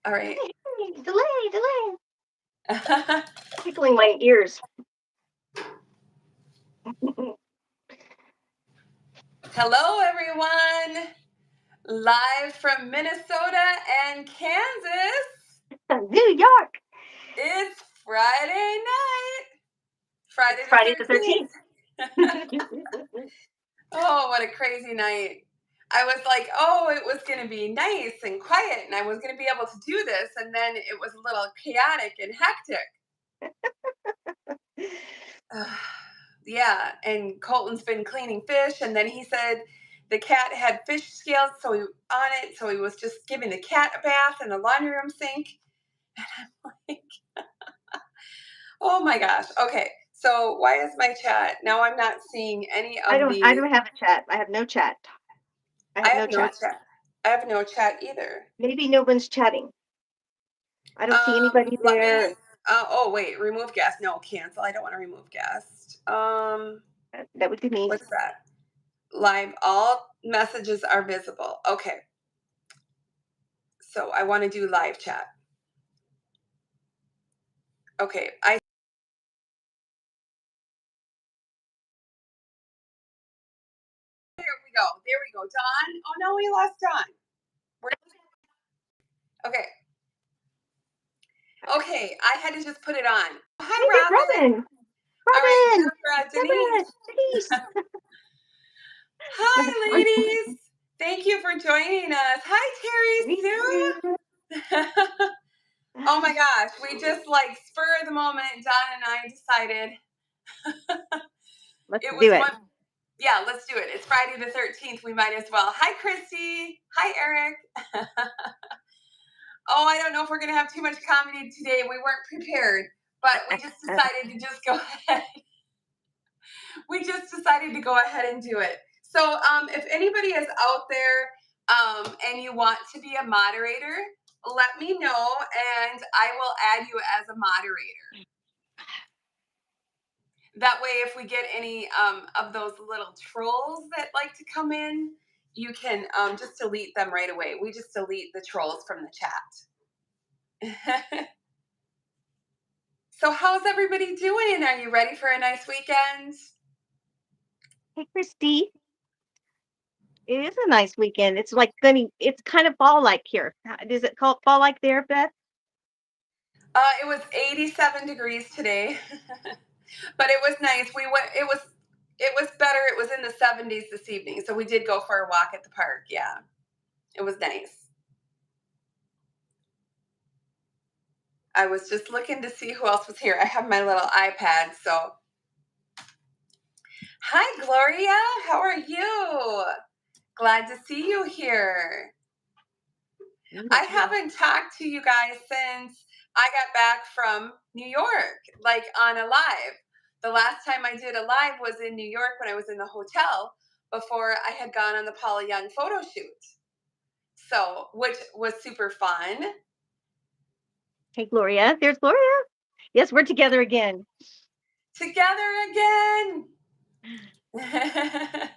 All right. Hey, delay. Tickling my ears. Hello, everyone. Live from Minnesota and Kansas. New York. It's Friday night. Friday It's the Friday the 13th. 13th. Oh, what a crazy night. I was like, oh, it was going to be nice and quiet, and I was going to be able to do this. And then it was a little chaotic and hectic. Yeah, and Colton's been cleaning fish, and then he said the cat had fish scales, so he was just giving the cat a bath in the laundry room sink. And I'm like, oh my gosh. Okay, so why is my chat now? I'm not seeing any I of don't these. have a chat. I have no chat. I I have no have no chat. chat. I have no chat either. Maybe no one's chatting. I don't see anybody Let me. there. Oh wait, remove guest. No, cancel. I don't want to remove guest. That would be me. What's that? Live. All messages are visible. Okay. So I want to do live chat. Okay, there we go. Don. Oh no, we lost Don. Okay. Okay, I had to just put it on. Hi, Hey, there's Robin. Robin. All right, Robin. Denise. Denise. Hi, ladies. Thank you for joining us. Hi, Terry Sue. Oh my gosh, we just like spur of the moment, Don and I decided Let's it was do it. one. Yeah, let's do it. It's Friday the 13th. We might as well. Hi, Christy. Hi, Eric. Oh, I don't know if we're going to have too much comedy today. We weren't prepared, but we just decided to just go ahead. We just decided to go ahead and do it. So if anybody is out there and you want to be a moderator, let me know and I will add you as a moderator. That way, if we get any of those little trolls that like to come in, you can just delete them right away. We just delete the trolls from the chat. So how's everybody doing? Are you ready for a nice weekend? Hey, Christy. It is a nice weekend. It's like it's kind of fall-like here. Is it called fall-like there, Beth? It was 87 degrees today, but it was nice. It was better. It was in the 70s this evening, so we did go for a walk at the park. Yeah, it was nice. I was just looking to see who else was here. I have my little iPad, so. Hi, Gloria. How are you? Glad to see you here. I haven't talked to you guys since I got back from New York, like on a live. The last time I did a live was in New York when I was in the hotel before I had gone on the Paula Young photo shoot. So, which was super fun. Hey, Gloria. There's Gloria. Yes, we're together again. Together again.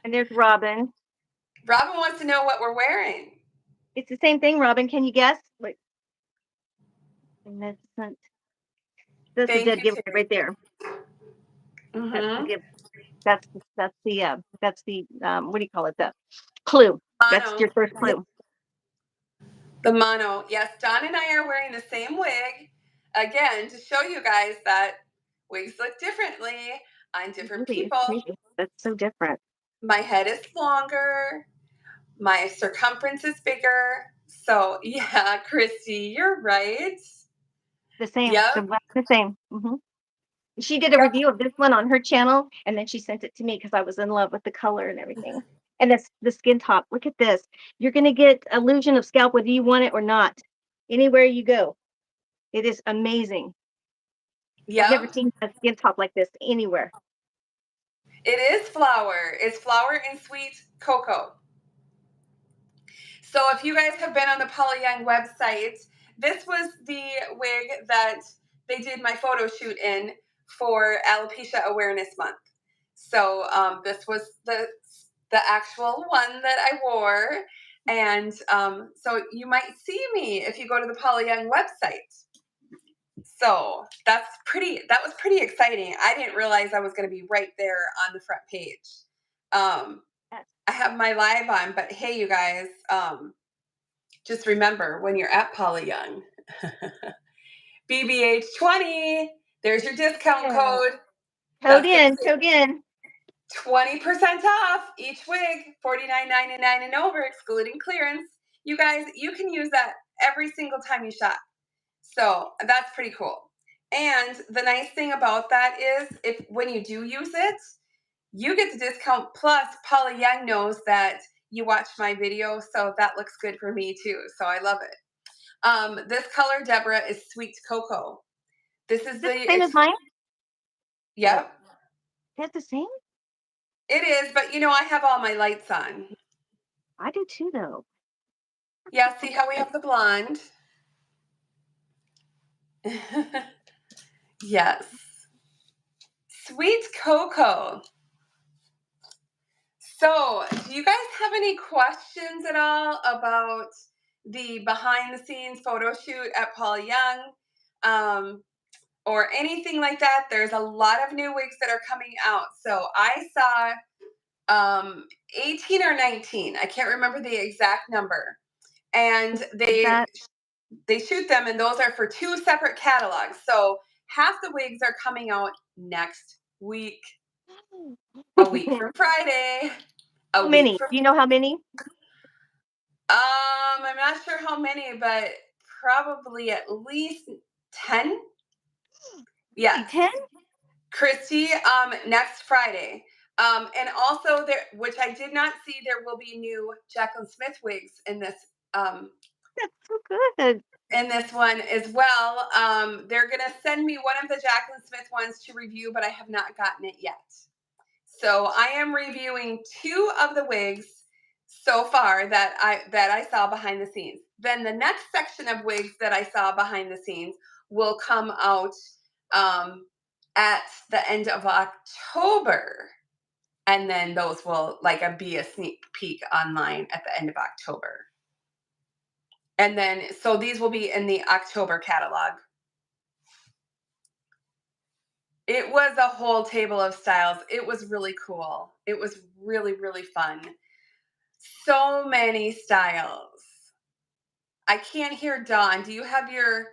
And there's Robin. Robin wants to know what we're wearing. It's the same thing, Robin. Can you guess? Wait. That's the dead giveaway right there. That's the give. That's the what do you call it? The clue. Mono. That's your first clue. The mono. Yes, Don and I are wearing the same wig. Again, to show you guys that wigs look differently on different people. That's so different. My head is longer. My circumference is bigger. So, yeah, Christy, you're right. The same. Yep. The same. Mm-hmm. She did a review of this one on her channel, and then she sent it to me because I was in love with the color and everything. And that's the skin top. Look at this. You're going to get illusion of scalp whether you want it or not. Anywhere you go. It is amazing. Yep. I've never seen a skin top like this anywhere. It is flour. It's flour and sweet cocoa. So if you guys have been on the Paula Young website, this was the wig that they did my photo shoot in for Alopecia Awareness Month. So this was the actual one that I wore. And so you might see me if you go to the Paula Young website. So that was pretty exciting. I didn't realize I was going to be right there on the front page. Yes. I have my live on, but hey, you guys, just remember when you're at Paula Young, BBH20, there's your discount Yeah. code. Code That's going to in, save code in. 20% off each wig, $49.99 and over, excluding clearance. You guys, you can use that every single time you shop. So that's pretty cool. And the nice thing about that is if when you do use it, you get the discount plus Paula Young knows that you watched my video, so that looks good for me too. So I love it. This color, Deborah, is Sweet Cocoa. This is Is it the same as mine? No. Yep, Is it the same? it is, but I have all my lights on. I do too, though. Yeah, see how we have the blonde? Yes. Sweet Cocoa. So, do you guys have any questions at all about the behind the scenes photo shoot at Paula Young or anything like that? There's a lot of new wigs that are coming out. So, I saw 18 or 19. I can't remember the exact number. And Is that they shoot them, and those are for two separate catalogs. So, half the wigs are coming out next week, a week from Friday, a how week many? from Do you know how many? I'm not sure how many, but probably at least 10. Only Yes. 10? Christy, next Friday. And also there, which I did not see, there will be new Jacqueline Smith wigs um That's so good. in this one as well. They're gonna send me one of the Jacqueline Smith ones to review, but I have not gotten it yet. So I am reviewing two of the wigs so far that I saw behind the scenes. Then the next section of wigs that I saw behind the scenes will come out at the end of October. And then those will be a sneak peek online at the end of October. And then so these will be in the October catalog. It was a whole table of styles. It was really cool. It was really, really fun. So many styles. I can't hear Dawn. Do you have your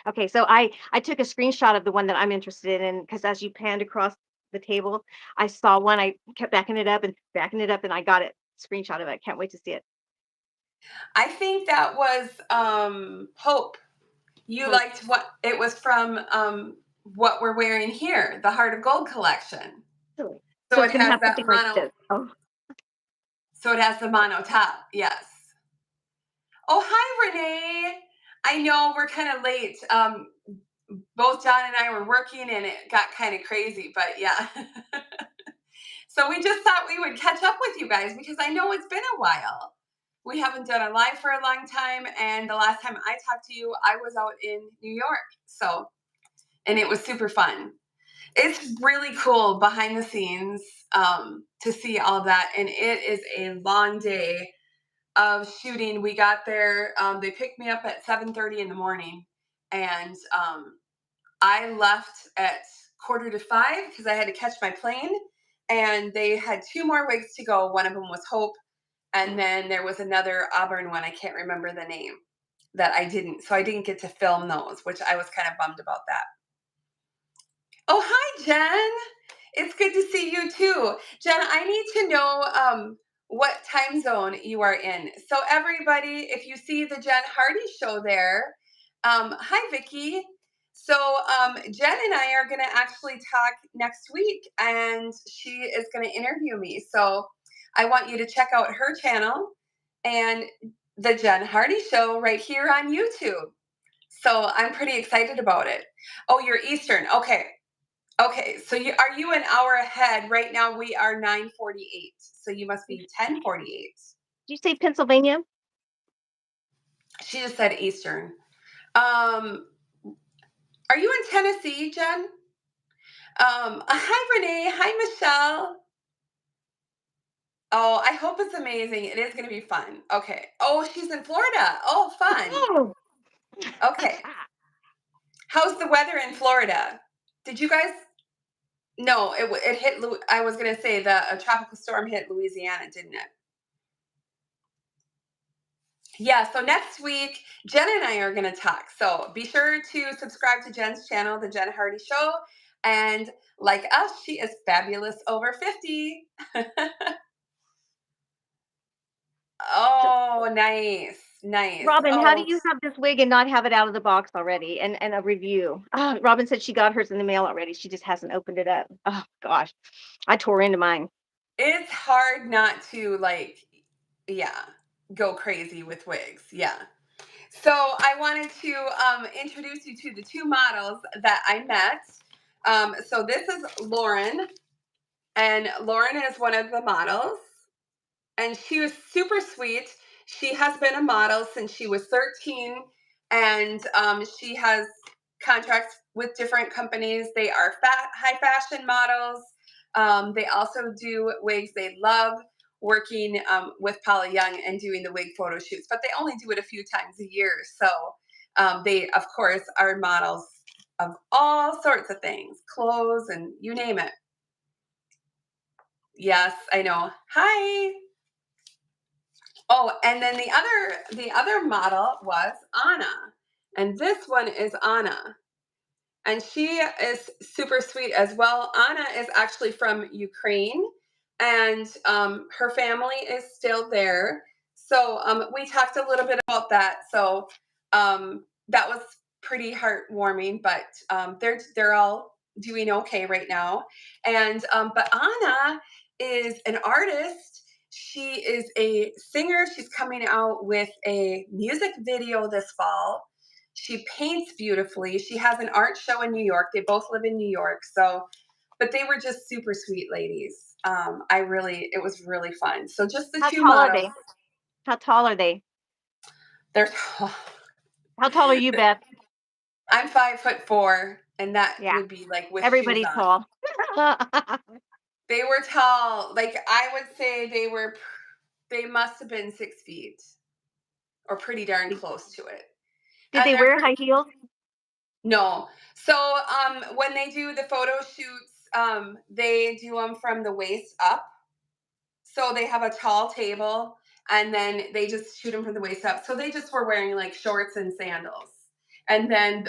Okay, so I took a screenshot of the one that I'm interested in because as you panned across the table, I saw one. I kept backing it up, and I got it. Screenshot of it. I can't wait to see it. I think that was Hope. You Hope. liked what it was from what we're wearing here, the Heart of Gold collection. Really. So So it it's gonna has have that something like mono this. Oh, so it has the mono top. Yes. Oh, hi Renee. I know we're kind of late. Both John and I were working and it got kind of crazy, but yeah. So we just thought we would catch up with you guys because I know it's been a while. We haven't done a live for a long time, and the last time I talked to you, I was out in New York. So, and it was super fun. It's really cool behind the scenes to see all that, and it is a long day of shooting. We got there. They picked me up at 7:30 in the morning, and I left at 4:45 because I had to catch my plane. And they had two more wigs to go. One of them was Hope, and then there was another Auburn one. I can't remember the name that I didn't. So I didn't get to film those, which I was kind of bummed about that. Oh, hi, Jen. It's good to see you too. Jen, I need to know what time zone you are in. So everybody, if you see the Jen Hardy show there, hi, Vicki. So Jen and I are going to actually talk next week, and she is going to interview me. So I want you to check out her channel and the Jen Hardy show right here on YouTube. So I'm pretty excited about it. Oh, you're Eastern. Okay. Okay, so are you an hour ahead? Right now we are 9:48. So you must be 10:48. did you say Pennsylvania? She just said Eastern. Um, are you in Tennessee, Jen? Hi Renee. Hi Michelle. Oh, I hope it's amazing. It is gonna be fun. Okay. Oh, she's in Florida. Oh, fun. Oh. Okay. How's the weather in Florida? Did you guys? No, it hit. I was gonna say the a tropical storm hit Louisiana, didn't it? Yeah. So next week, Jen and I are gonna talk. So be sure to subscribe to Jen's channel, The Jen Hardy Show, and like us, she is fabulous over 50. So, Oh, nice, nice. Robin, how do Oh, you have this wig and not have it out of the box already? And a review. Robin said she got hers in the mail already. She just hasn't opened it up. Oh gosh, I tore into mine. it's hard not to like, yeah, go crazy with wigs. Yeah. So I wanted to introduce you to the two models that I met. So this is Lauren, and Lauren is one of the models, and she was super sweet. She has been a model since she was 13, and she has contracts with different companies. They are high fashion models. They also do wigs. They love working with Paula Young and doing the wig photo shoots, but they only do it a few times a year. So they, of course, are models of all sorts of things, clothes, and you name it. Yes, I know. Hi. Oh, and then the other model was Anna. And this one is Anna. And she is super sweet as well. Anna is actually from Ukraine, and her family is still there. So we talked a little bit about that. So that was pretty heartwarming. But they're all doing okay right now. And but Anna is an artist. She is a singer. She's coming out with a music video this fall. She paints beautifully. She has an art show in New York. They both live in New York. So, but they were just super sweet ladies. It was really fun. So just the How two tall are models. they? How tall are they? They're, How tall are you, Beth? I'm 5'4", and that Yeah, would be like with shoes everybody's on. tall. They were tall. Like I would say they must have been 6 feet or pretty darn Did close to it. did And they they're wear pretty. high heels? No. So when they do the photo shoots, they do them from the waist up. So they have a tall table, and then they just shoot them from the waist up. So they just were wearing like shorts and sandals. And then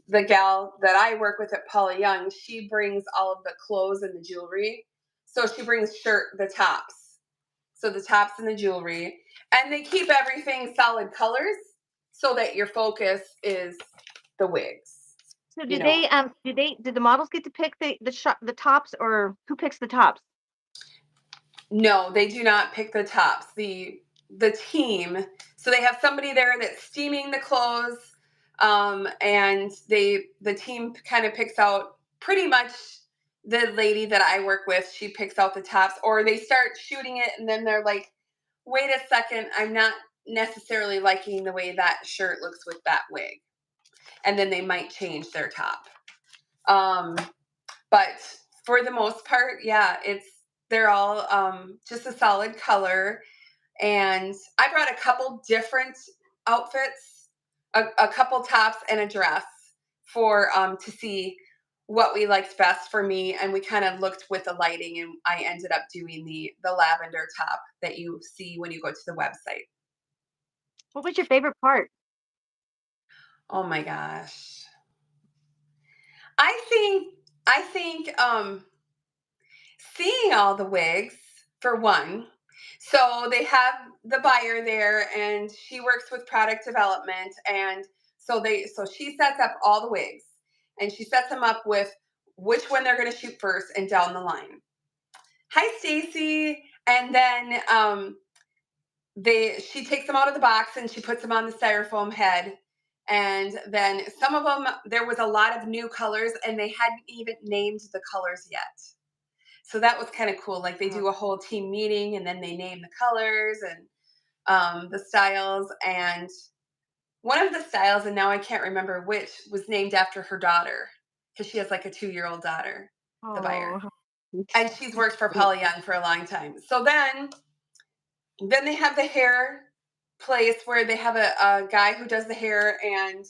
the gal that I work with at Paula Young, she brings all of the clothes and the jewelry. So she brings the tops. So the tops and the jewelry. And they keep everything solid colors so that your focus is the wigs. So You know, did the models get to pick the tops, or who picks the tops? no, they do not pick the tops. The team, so they have somebody there that's steaming the clothes, and the team kind of picks out pretty much the lady that I work with. She picks out the tops, or they start shooting it, and then they're like, "Wait a second, I'm not necessarily liking the way that shirt looks with that wig," and then they might change their top. Um, but for the most part, yeah, they're all just a solid color. And I brought a couple different outfits, a couple tops and a dress for to see what we liked best for me. And we kind of looked with the lighting, and I ended up doing the lavender top that you see when you go to the website. What was your favorite part? Oh my gosh. I think seeing all the wigs, for one. So they have the buyer there, and she works with product development, and so she sets up all the wigs, and she sets them up with which one they're going to shoot first and down the line. Hi, Stacy. And then they she takes them out of the box and she puts them on the styrofoam head. And then some of them, there was a lot of new colors, and they hadn't even named the colors yet. So that was kind of cool. Like they Uh, do a whole team meeting, and then they name the colors and the styles. And one of the styles, and now I can't remember which, was named after her daughter because she has like a 2-year-old daughter, the buyer. oh, and she's worked for Paula Young for a long time. So then they have the hair place where they have a guy who does the hair, and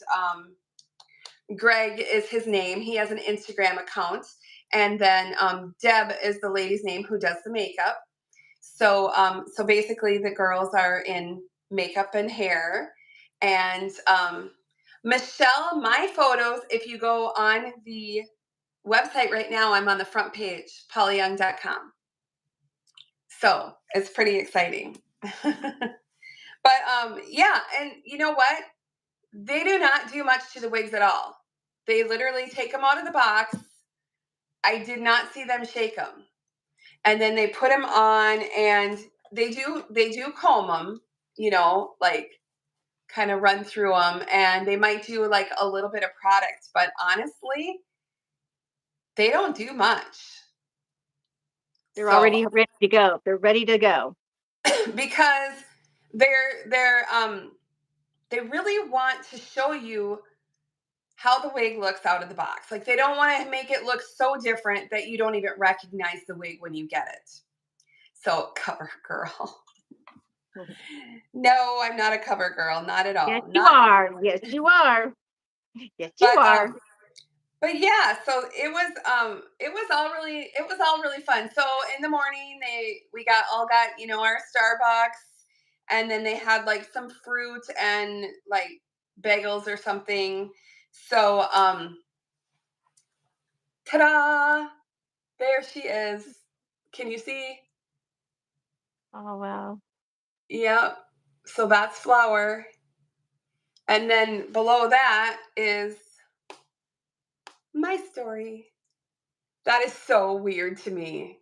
Greg is his name. He has an Instagram account. And then Deb is the lady's name who does the makeup. So basically the girls are in makeup and hair. And Michelle, my photos, if you go on the website right now, I'm on the front page, paulayoung.com. So it's pretty exciting. But yeah, and you know what? They do not do much to the wigs at all. They literally take them out of the box. I did not see them shake them. And then they put them on, and they do comb them, like kind of run through them, and they might do like a little bit of product, but honestly, they don't do much. They're So already ready to go. They're ready to go. because they really want to show you how the wig looks out of the box. Like, they don't want to make it look so different that you don't even recognize the wig when you get it. So, cover girl. No, I'm not a cover girl, not at all. Yes, you are. Yes, you are. Yes, you are. But yeah, so it was all really fun. So in the morning we all got, our Starbucks, and then they had like some fruit and like bagels or something. So ta-da! There she is. Can you see? Oh, wow. Yep. So that's Flower. And then below that is my story. That is so weird to me.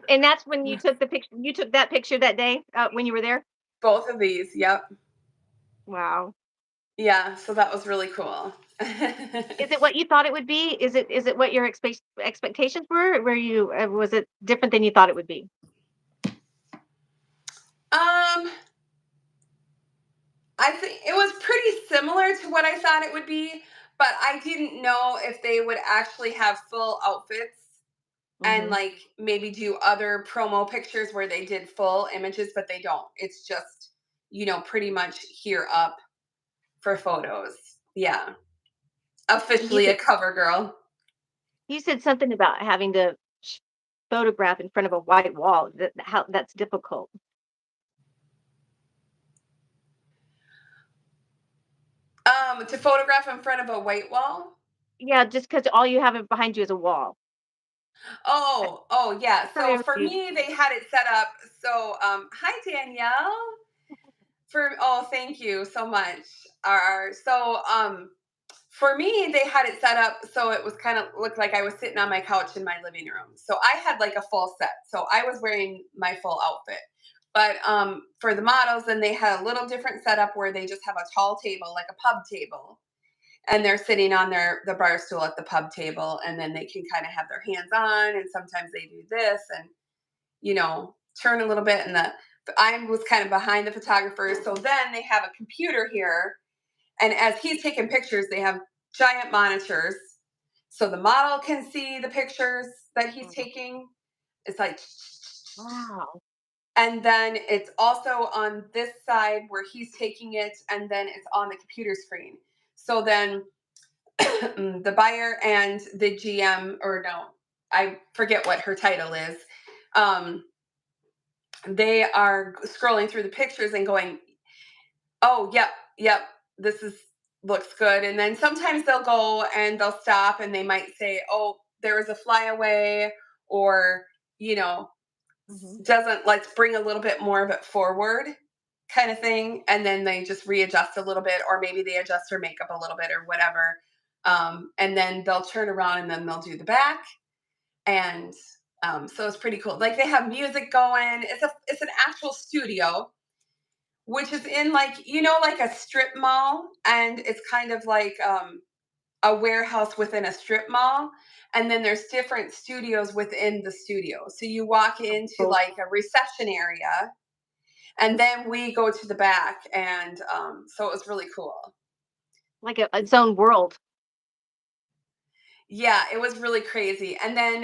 And that's when you took the picture. You took that picture that day when you were there. Both of these, yep. Wow. Yeah, so that was really cool. Is it what you thought it would be? Is it what your expectations were? Were you was it different than you thought it would be? Um, I think it was pretty similar to what I thought it would be, but I didn't know if they would actually have full outfits and Hmm. like maybe do other promo pictures where they did full images, but they don't. It's just, pretty much here up for photos. Yeah. And you Officially said a cover girl. you said something about having to photograph in front of a white wall. How that's difficult. To photograph in front of a white wall. Yeah, just because all you have behind you is a wall. Oh, yeah. Sorry, So I'm for rude. me, they had it set up. So, hi Danielle. Thank you so much. For me, they had it set up so it was kind of looked like I was sitting on my couch in my living room. So I had like a full set. So I was wearing my full outfit. But for the models, then they had a little different setup where they just have a tall table, like a pub table, and they're sitting on the bar stool at the pub table, and then they can kind of have their hands on, and sometimes they do this and turn a little bit, and I was kind of behind the photographer. So then they have a computer here, and as he's taking pictures, they have giant monitors so the model can see the pictures that he's Mhm. taking. It's like, Wow. and then it's also on this side where he's taking it, and then it's on the computer screen. So then the buyer and the GM, or no, I forget what her title is. They are scrolling through the pictures and going, "Oh, yep, this is looks good." And then sometimes they'll go and they'll stop and they might say, "Oh, there was a flyaway," or you know, Hmm. doesn't let's bring a little bit more of it forward, kind of thing. And then they just readjust a little bit, or maybe they adjust their makeup a little bit or whatever. And then they'll turn around and then they'll do the back. And so it's pretty cool. Like, they have music going. It's an actual studio, which is in, like, like a strip mall, and it's kind of like a warehouse within a strip mall, and then there's different studios within the studio. So you walk into Cool. like a reception area, and then we go to the back, and so it was really cool. Like its own world. Yeah, it was really crazy. And then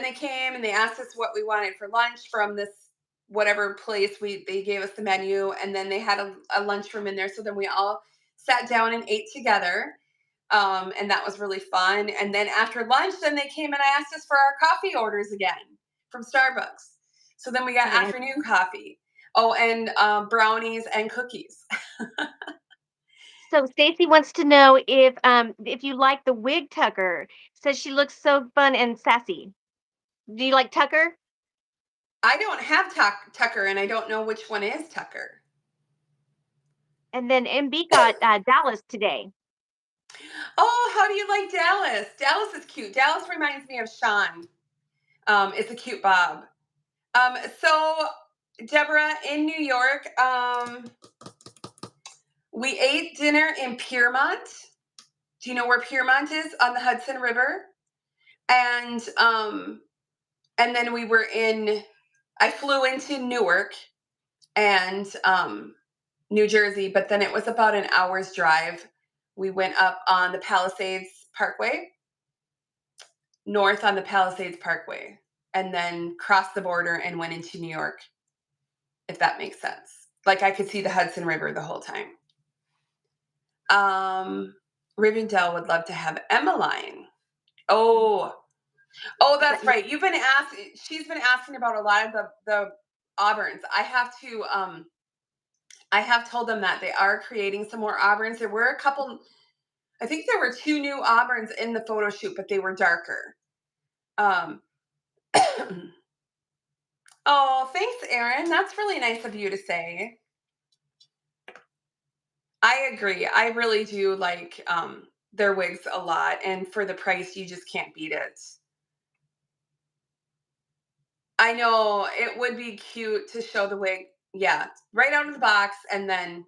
they came and they asked us what we wanted for lunch from this whatever place we they gave us the menu, and then they had a lunchroom in there. So then we all sat down and ate together. And that was really fun. And then after lunch, then they came and asked us for our coffee orders again from Starbucks. So then we got Yeah. afternoon coffee. Oh, and brownies and cookies. So Stacy wants to know if you like the wig Tucker. Says she looks so fun and sassy. Do you like Tucker? I don't have Tucker, and I don't know which one is Tucker. And then MB got Dallas today. Oh, how do you like Dallas? Dallas is cute. Dallas reminds me of Sean. It's a cute Bob. So Deborah in New York, we ate dinner in Piermont. Do you know where Piermont is on the Hudson River? And and then we were in. I flew into Newark and New Jersey, but then it was about an hour's drive. We went up on the Palisades Parkway, north on the Palisades Parkway, and then crossed the border and went into New York, if that makes sense. Like I could see the Hudson River the whole time. Rivendell would love to have Emmeline. Oh, oh, Is that that's right. You've been asking. She's been asking about a lot of the Auburns. I have told them that they are creating some more Auburns. There were a couple. I think there were two new Auburns in the photo shoot, but they were darker. Um, oh, thanks, Erin. That's really nice of you to say. I agree. I really do like their wigs a lot, and for the price, you just can't beat it. I know it would be cute to show the wig, yeah, right out of the box, and then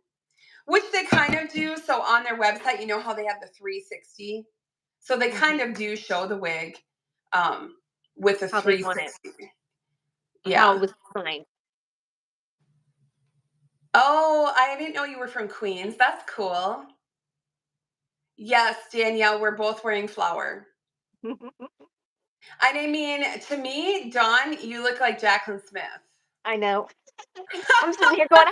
which they kind of do. So on their website, you know how they have the 360, so they kind of do show the wig um, with the how they want it, 360. how Yeah. it was designed? Oh, I didn't know you were from Queens. That's cool. Yes, Danielle, we're both wearing flower. And I mean, to me, Dawn, you look like Jacqueline Smith. I know. I'm sitting here going,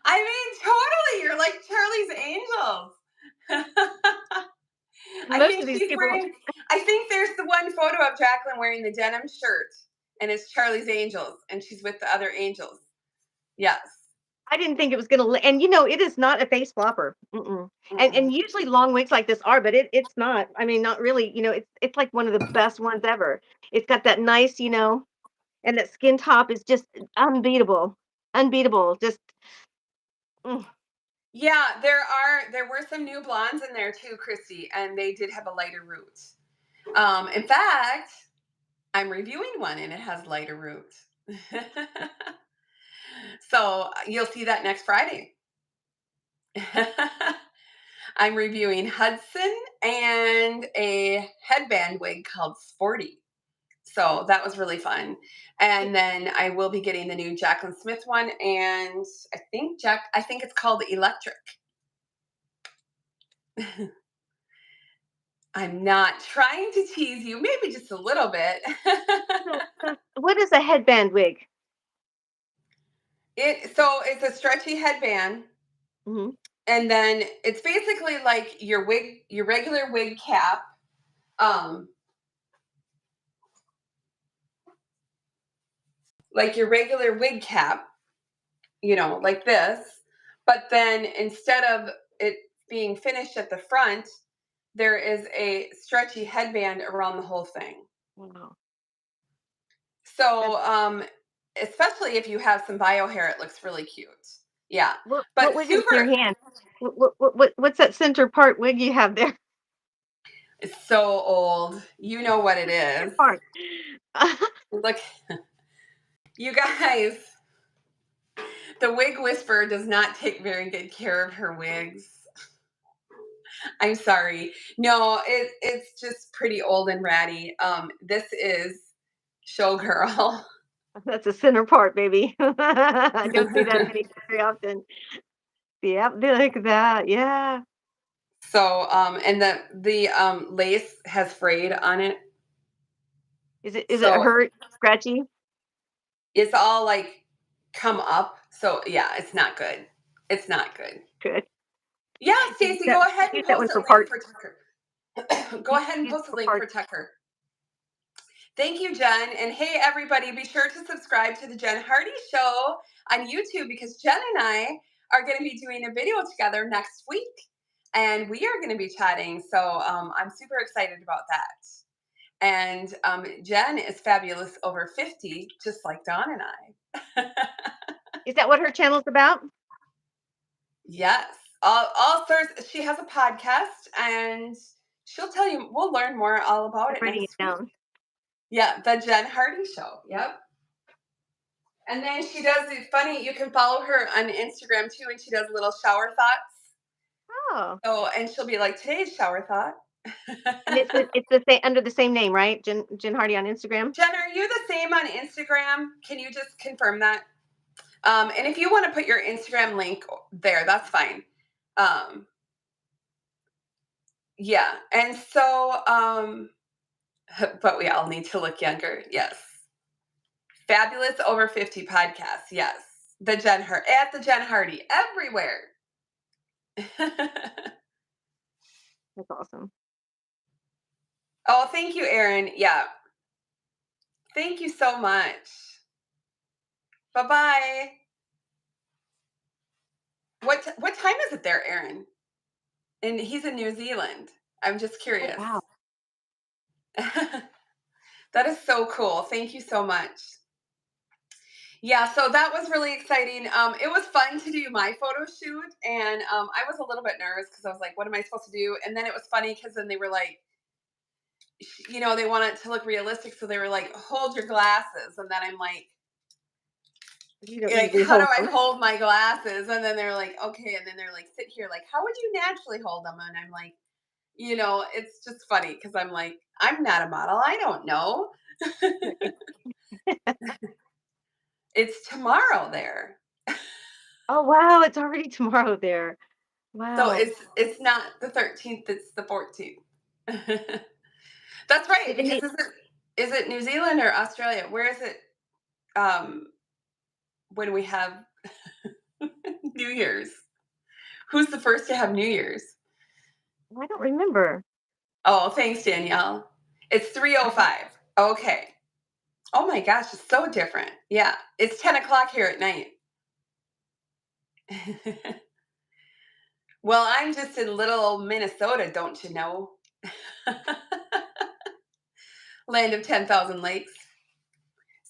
I mean, totally. You're like Charlie's Angels. I most think of these she's people. wearing, I think there's the one photo of Jacqueline wearing the denim shirt, and it's Charlie's Angels, and she's with the other angels. Yes. I didn't think it was gonna, and it is not a face flopper. Mm-mm. And Mm-mm. usually long wigs like this are, but it's not. I mean, not really. It's like one of the best ones ever. It's got that nice, and that skin top is just unbeatable, unbeatable. Just mm, Yeah, there were some new blondes in there too, Christy, and they did have a lighter root. In fact, I'm reviewing one and it has lighter root. So you'll see that next Friday. I'm reviewing Hudson and a headband wig called Sporty. So that was really fun. And then I will be getting the new Jacqueline Smith one, and I think it's called Electric. I'm not trying to tease you, maybe just a little bit. so what is a headband wig? It's a stretchy headband, Hmm. and then it's basically like your regular wig cap, um, like your regular wig cap, like this. But then instead of it being finished at the front, there is a stretchy headband around the whole thing. Wow, So, that's especially if you have some bio hair, it looks really cute. Yeah, what but wig is in your super, hand? What's that center part wig you have there? it's so old. You know what it Center is. part. Look, you guys, the wig whisperer does not take very good care of her wigs. I'm sorry. No, it's just pretty old and ratty. This is Showgirl. That's a center part, baby. I don't see that very often. Yeah, they like that. Yeah. So, and the lace has frayed on it. Is it So hurt, scratchy? it's all like come up. So yeah, it's not good. It's not good. Good. Yeah, Use Stacy, that go ahead and use that post one for a link parts. for Tucker. Go Use ahead and use it post a for link for parts. Tucker. Thank you, Jen. And hey, everybody, be sure to subscribe to the Jen Hardy Show on YouTube because Jen and I are going to be doing a video together next week. And we are going to be chatting. So I'm super excited about that. And Jen is fabulous over 50, just like Dawn and I. Is that what her channel's about? Yes. All sorts. She has a podcast and she'll tell you, we'll learn more all about I'm it writing it next week. down. Yeah, the Jen Hardy Show. Yep. And then she does it funny. You can follow her on Instagram too, and she does little shower thoughts. Oh, So, and she'll be like, today's shower thought. and it's the same under the same name, right? Jen Hardy on Instagram? Jen, are you the same on Instagram? Can you just confirm that? And if you want to put your Instagram link there, that's fine. Yeah. And so, but we all need to look younger. Yes. Fabulous over 50 podcasts. Yes. The Jen Hardy everywhere. That's awesome. Oh, thank you, Erin. Yeah. Thank you so much. Bye-bye. What time is it there, Erin? And he's in New Zealand. I'm just Oh, curious. wow. That is so cool. Thank you so much. Yeah, so that was really exciting. It was fun to do my photo shoot, and I was a little bit nervous because I was like, "What am I supposed to do?" And then it was funny because then they were like, they want it to look realistic, so they were like, "Hold your glasses," and then I'm You don't like, usually "How do hold I them. hold my glasses?" And then they're like, "Okay," and then they're like, "Sit here." Like, how would you naturally hold them? And I'm like, it's just funny because I'm like, I'm not a model. I don't know. It's tomorrow there. Oh, wow, it's already tomorrow there. So Wow. it's not the 13th, it's the 14th. That's right, Did because any is it New Zealand or Australia? Where is it um when we have New Year's? Who's the first to have New Year's? I don't remember. Oh, thanks, Danielle. It's Uh-huh. 3:05. Okay. Oh my gosh, it's so different. Yeah. It's 10 o'clock here at night. Well, I'm just in little old Minnesota, don't you know? Land of 10,000 lakes.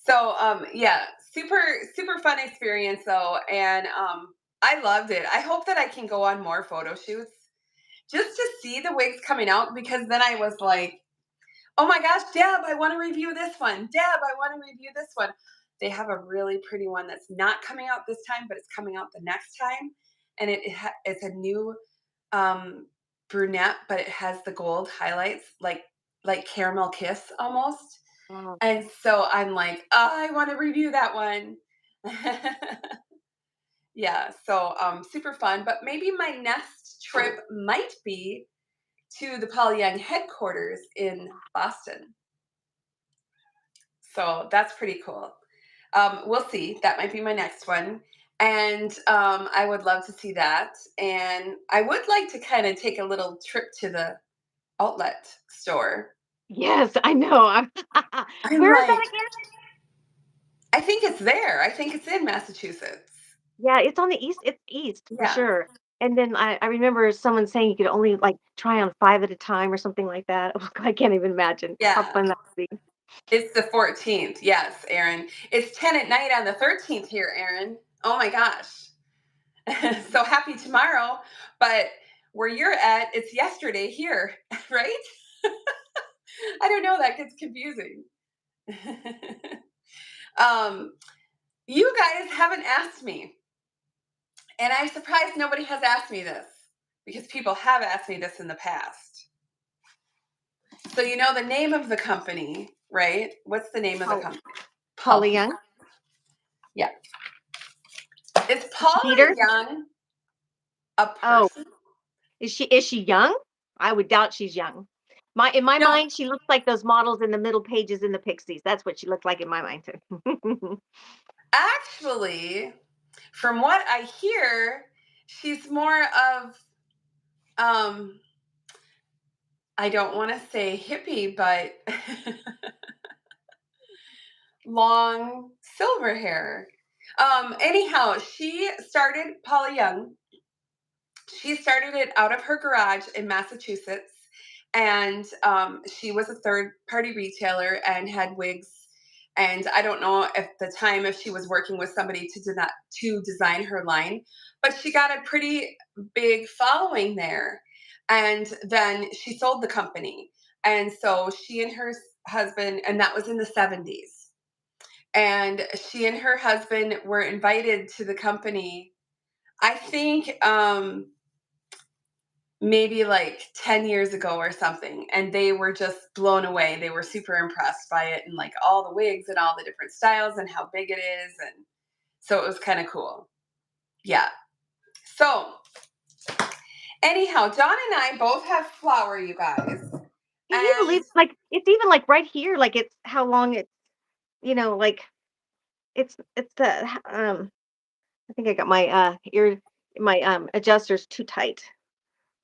So, yeah, super, super fun experience though. And I loved it. I hope that I can go on more photo shoots just to see the wigs coming out because then I was like, oh my gosh, Deb, I want to review this one. Deb, I want to review this one. They have a really pretty one that's not coming out this time, but it's coming out the next time. And it's a new brunette, but it has the gold highlights, like caramel kiss almost. Wow. And so I'm like, oh, I want to review that one. Yeah, so super fun. But maybe my next trip might be to the Paula Young headquarters in Boston. So that's pretty cool. We'll see. That might be my next one. And I would love to see that. And I would like to kind of take a little trip to the outlet store. Yes, I know. I'm Where is that like, again? I think it's there. I think it's in Massachusetts. Yeah, it's on the east. It's east for Yeah. sure. And then I remember someone saying you could only like try on 5 at a time or something like that. Oh, I can't even imagine how Yeah. fun that would be. It's the 14th. Yes, Aaron. It's 10 at night on the 13th here, Aaron. Oh my gosh. So happy tomorrow. But where you're at, it's yesterday here, right? I don't know. That gets confusing. um, you guys haven't asked me, and I'm surprised nobody has asked me this because people have asked me this in the past. So you know the name of the company, right? What's the name of the Paul, company? Paula Paula. Young, Yeah. Is Paula Dieter. Young a Oh, person? Is she young? I would doubt she's young. In my No, mind, she looks like those models in the middle pages in the Pixies. That's what she looked like in my mind too. actually, from what I hear, she's more of um I don't want to say hippie, but long silver hair. Anyhow, Paula Young, she started it out of her garage in Massachusetts. And she was a third party retailer and had wigs. And I don't know at the time if she was working with somebody to design her line, but she got a pretty big following there. And then she sold the company. And so she and her husband, and that was in the 70s. And she and her husband were invited to the company, I think maybe like 10 years ago or something, and they were just blown away. They were super impressed by it and like all the wigs and all the different styles and how big it is, and so it was kind of cool. Yeah. So anyhow, John and I both have flour, you guys. Can you And believe like it's even like right here, like it's how long it's like it's the I think I got my adjusters too tight.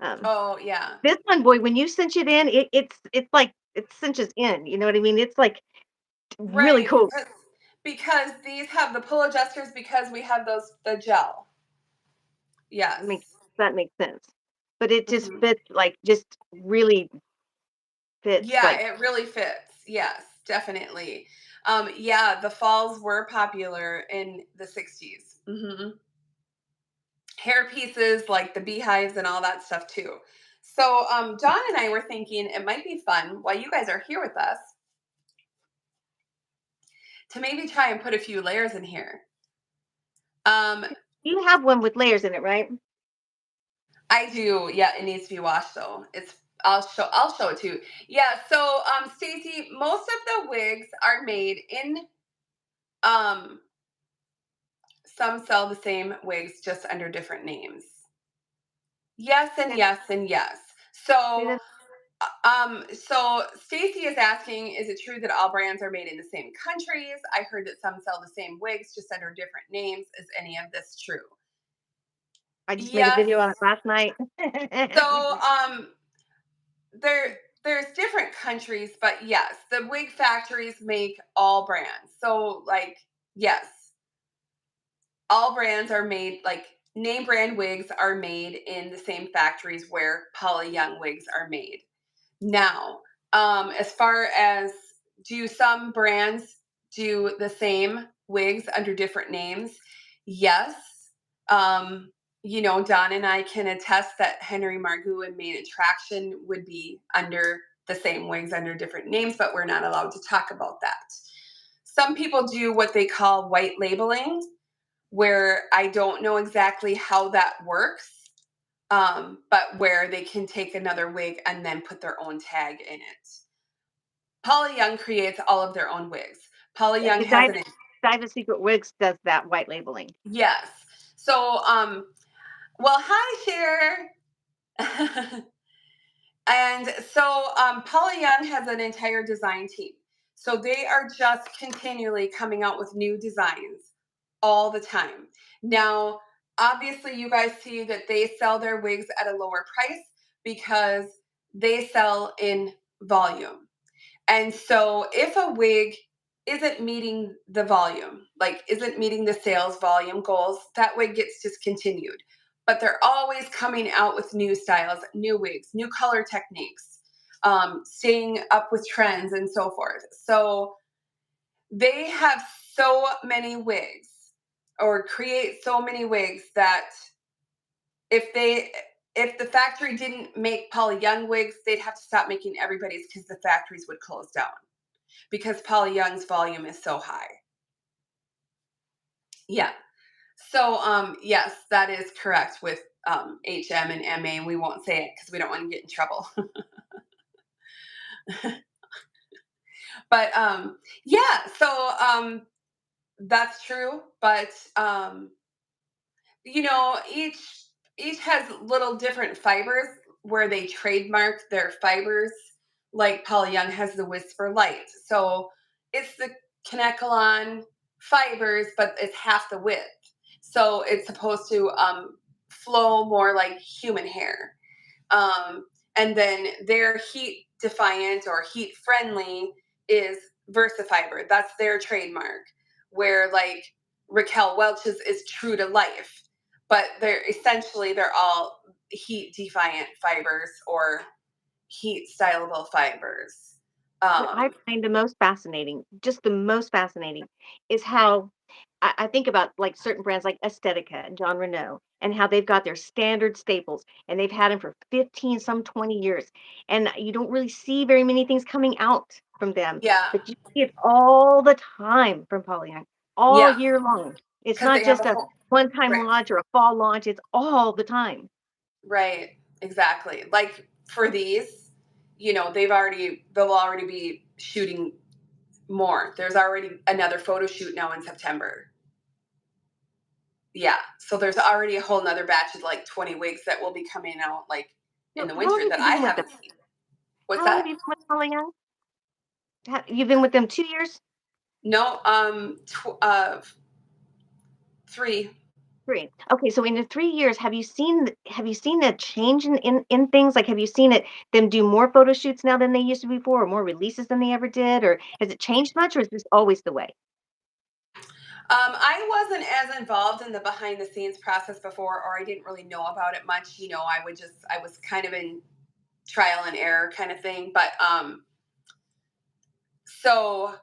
Um oh yeah. this one, boy, when you cinch it in, it's like it cinches in, you know what I mean? It's like really Right, cool. because these have the pull adjusters because we have the gel. Yes. Makes that makes sense. But it just Mhm. fits like just really fits Yeah, like it really fits. Yes, definitely. Yeah, the falls were popular in the 60s. Hair pieces like the beehives and all that stuff too. So, John and I were thinking it might be fun while you guys are here with us to maybe try and put a few layers in here. Um, you have one with layers in it, right? I do. Yeah, it needs to be washed though. I'll show it to you. Yeah, so Stacy, most of the wigs are made in um some sell the same wigs just under different names. Yes and Okay. yes and yes. See So that? so Stacy is asking, is it true that all brands are made in the same countries? I heard that some sell the same wigs just under different names. Is any of this true? I just made a Yes. video on it last night. So there's different countries, but yes, the wig factories make all brands. So like yes, all brands are made, like name brand wigs are made in the same factories where Paula Young wigs are made. Now, as far as, do some brands do the same wigs under different names? Yes. Um, Don and I can attest that Henry Margaux and Main Attraction would be under the same wigs under different names, but we're not allowed to talk about that. Some people do what they call white labeling, where I don't know exactly how that works, but where they can take another wig and then put their own tag in it. Paula Young creates all of their own wigs. Paula Young The has Diva Secret Wigs does that white labeling. yes. So, well, hi, Cher. And so Paula Young has an entire design team. So they are just continually coming out with new designs all the time. Now, obviously, you guys see that they sell their wigs at a lower price because they sell in volume. And so if a wig isn't meeting the volume, like isn't meeting the sales volume goals, that wig gets discontinued. But they're always coming out with new styles, new wigs, new color techniques, staying up with trends and so forth. So they have so many wigs or create so many wigs that if they if the factory didn't make Paula Young wigs, they'd have to stop making everybody's because the factories would close down because Paula Young's volume is so high. Yeah. So yes, that is correct with HM and MA, and we won't say it because we don't want to get in trouble. But yeah, so that's true. But each each has little different fibers where they trademark their fibers. Like Paula Young has the Whisper Light. So it's the Kinecolon fibers, but it's half the width. So it's supposed to flow more like human hair. And then their heat defiant or heat friendly is Versafiber. That's their trademark. Where like Raquel Welch's is true to life, but they're all heat defiant fibers or heat stylable fibers. What I Um, find the most fascinating, just the most fascinating, is how I think about like certain brands like Estetica and John Renault and how they've got their standard staples and they've had them for 15, some 20 years. And you don't really see very many things coming out from them, yeah, but you see it all the time from Pollyanna, all yeah, year long. It's because not they have just a a whole one-time right, launch or a fall launch, it's all the time. right, exactly. Like for these, they'll already be shooting more. There's already another photo shoot now in September. Yeah. So there's already a whole nother batch of like 20 wigs that will be coming out like in So the how long winter have that you I been with them? haven't seen. What's How long have that? you been with Pollyanna? You've been with them 2 years? No, 3. 3. Okay, so in the 3 years, have you seen a change in things? Like, have you seen them do more photo shoots now than they used to before, or more releases than they ever did, or has it changed much, or is this always the way? I wasn't as involved in the behind the scenes process before, or I didn't really know about it much. I was kind of in trial and error kind of thing. But so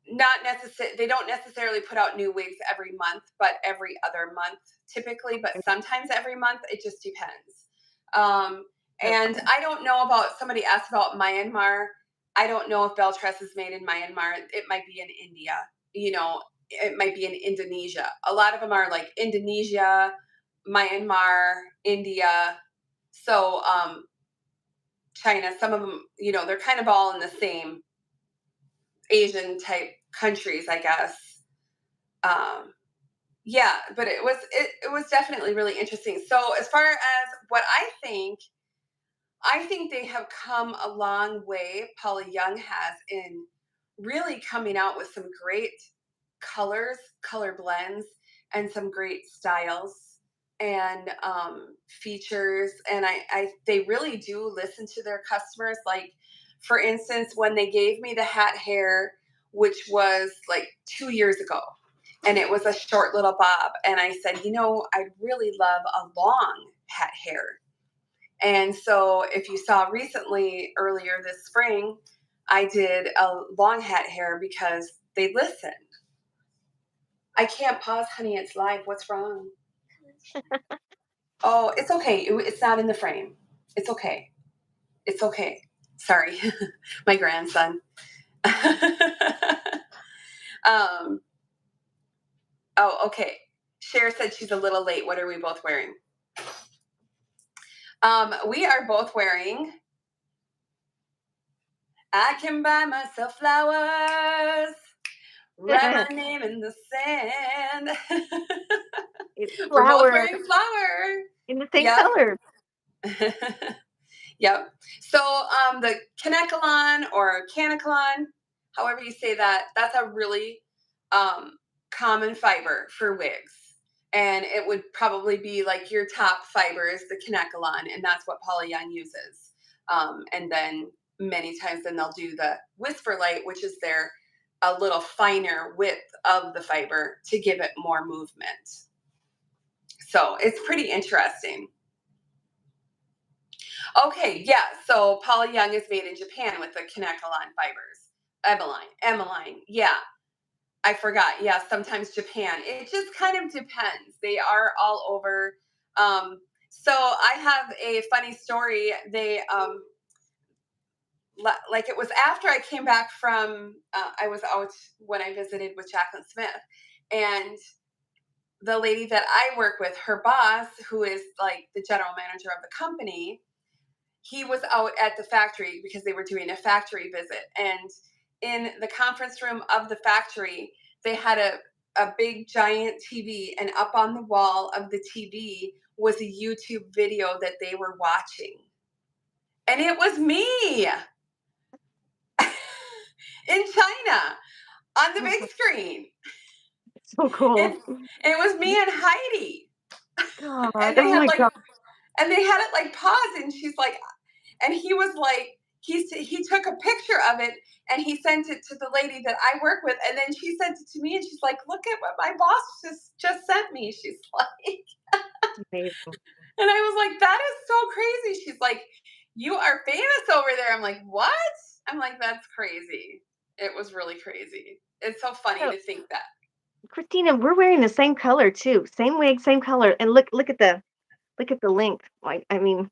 not necessarily, they don't necessarily put out new wigs every month, but every other month typically, but sometimes every month. It just depends. Um, and Okay. I don't know about, somebody asked about Myanmar. I don't know if Beltress is made in Myanmar. It might be in India, you know, it might be in Indonesia. A lot of them are like Indonesia, Myanmar, India. So China, some of them, they're kind of all in the same Asian type countries, I guess. Um, yeah, but it was definitely really interesting. So as far as what I think they have come a long way. Paula Young has in really coming out with some great colors, color blends, and some great styles and features. And they really do listen to their customers. Like, for instance, when they gave me the hat hair, which was like 2 years ago, and it was a short little bob, and I said, I'd really love a long hat hair. And so, if you saw recently, earlier this spring, I did a long hat hair because they listened. I can't pause, honey. It's live. What's wrong? Oh, it's okay. It's not in the frame. It's okay. It's okay. Sorry, my grandson. um. Oh, okay. Cher said she's a little late. What are we both wearing? We are both wearing. I can buy myself flowers. Write my name in the sand. It's We're both flower wearing flower. in the same Yep. color. Yep. So the Kinecolon or Canacolon, however you say that, that's a really um, common fiber for wigs. And it would probably be like your top fiber is the Kinecolon, and that's what Paula Young uses. And then many times then they'll do the Whisper Light, which is their a little finer width of the fiber to give it more movement. So it's pretty interesting. Okay, yeah. So Paula Young is made in Japan with the Kinecolon fibers. Emeline. Yeah, I forgot. Yeah, sometimes Japan. It just kind of depends. They are all over. So I have a funny story. Like it was after I came back from. I was out when I visited with Jacqueline Smith, and the lady that I work with, her boss, who is like the general manager of the company, he was out at the factory because they were doing a factory visit. And in the conference room of the factory, they had a big giant TV, and up on the wall of the TV was a YouTube video that they were watching. And it was me in China on the big screen. So cool. And it was me and Heidi. God, And they oh had my like god. and they had it like paused, and she's like, and he was like, he took a picture of it and he sent it to the lady that I work with, and then she sent it to me, and she's like, look at what my boss just sent me. She's like, It's amazing. and I was like, that is so crazy. She's like, you are famous over there. I'm like, what? I'm like, that's crazy. It was really crazy. It's so funny So, to think that. Christina, we're wearing the same color too. Same wig, same color. And look at the length. Like, I mean,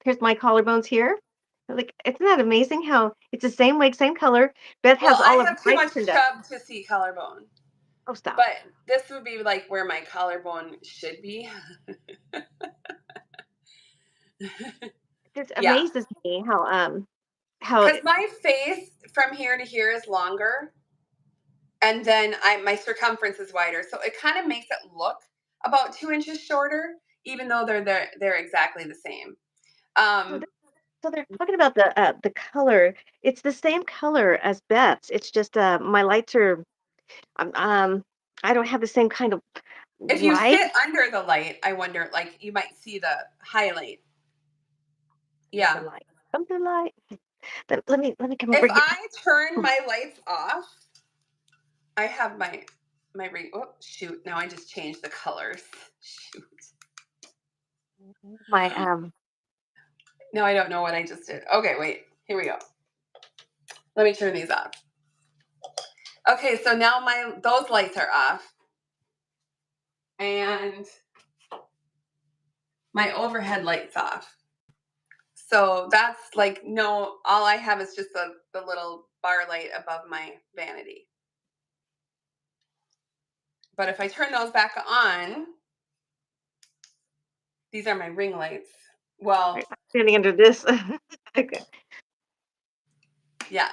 here's my collarbones here. Like, isn't that amazing how it's the same wig, same color? Beth Well, has I all of have too mine much turned up. chub to see collarbone, Oh, stop. but this would be like where my collarbone should be. It just Yeah, amazes me how because my face from here to here is longer, and then my circumference is wider, so it kind of makes it look about 2 inches shorter, even though they're exactly the same. so Um, so they're talking about the color. It's the same color as Beth's. It's just my lights are um, um I don't have the same kind of if you light. sit under the light, I wonder, like you might see the highlight. The Yeah. light. Come to the light. Let me come If over here. I turn my lights off, I have my ring. Oh shoot! Now I just changed the colors. Shoot. My Now I don't know what I just did. Okay, wait. Here we go. Let me turn these off. Okay, so now my those lights are off, and my overhead lights off. So that's like no. All I have is just the little bar light above my vanity. But if I turn those back on, these are my ring lights. Well, I'm standing under this. Okay. yeah.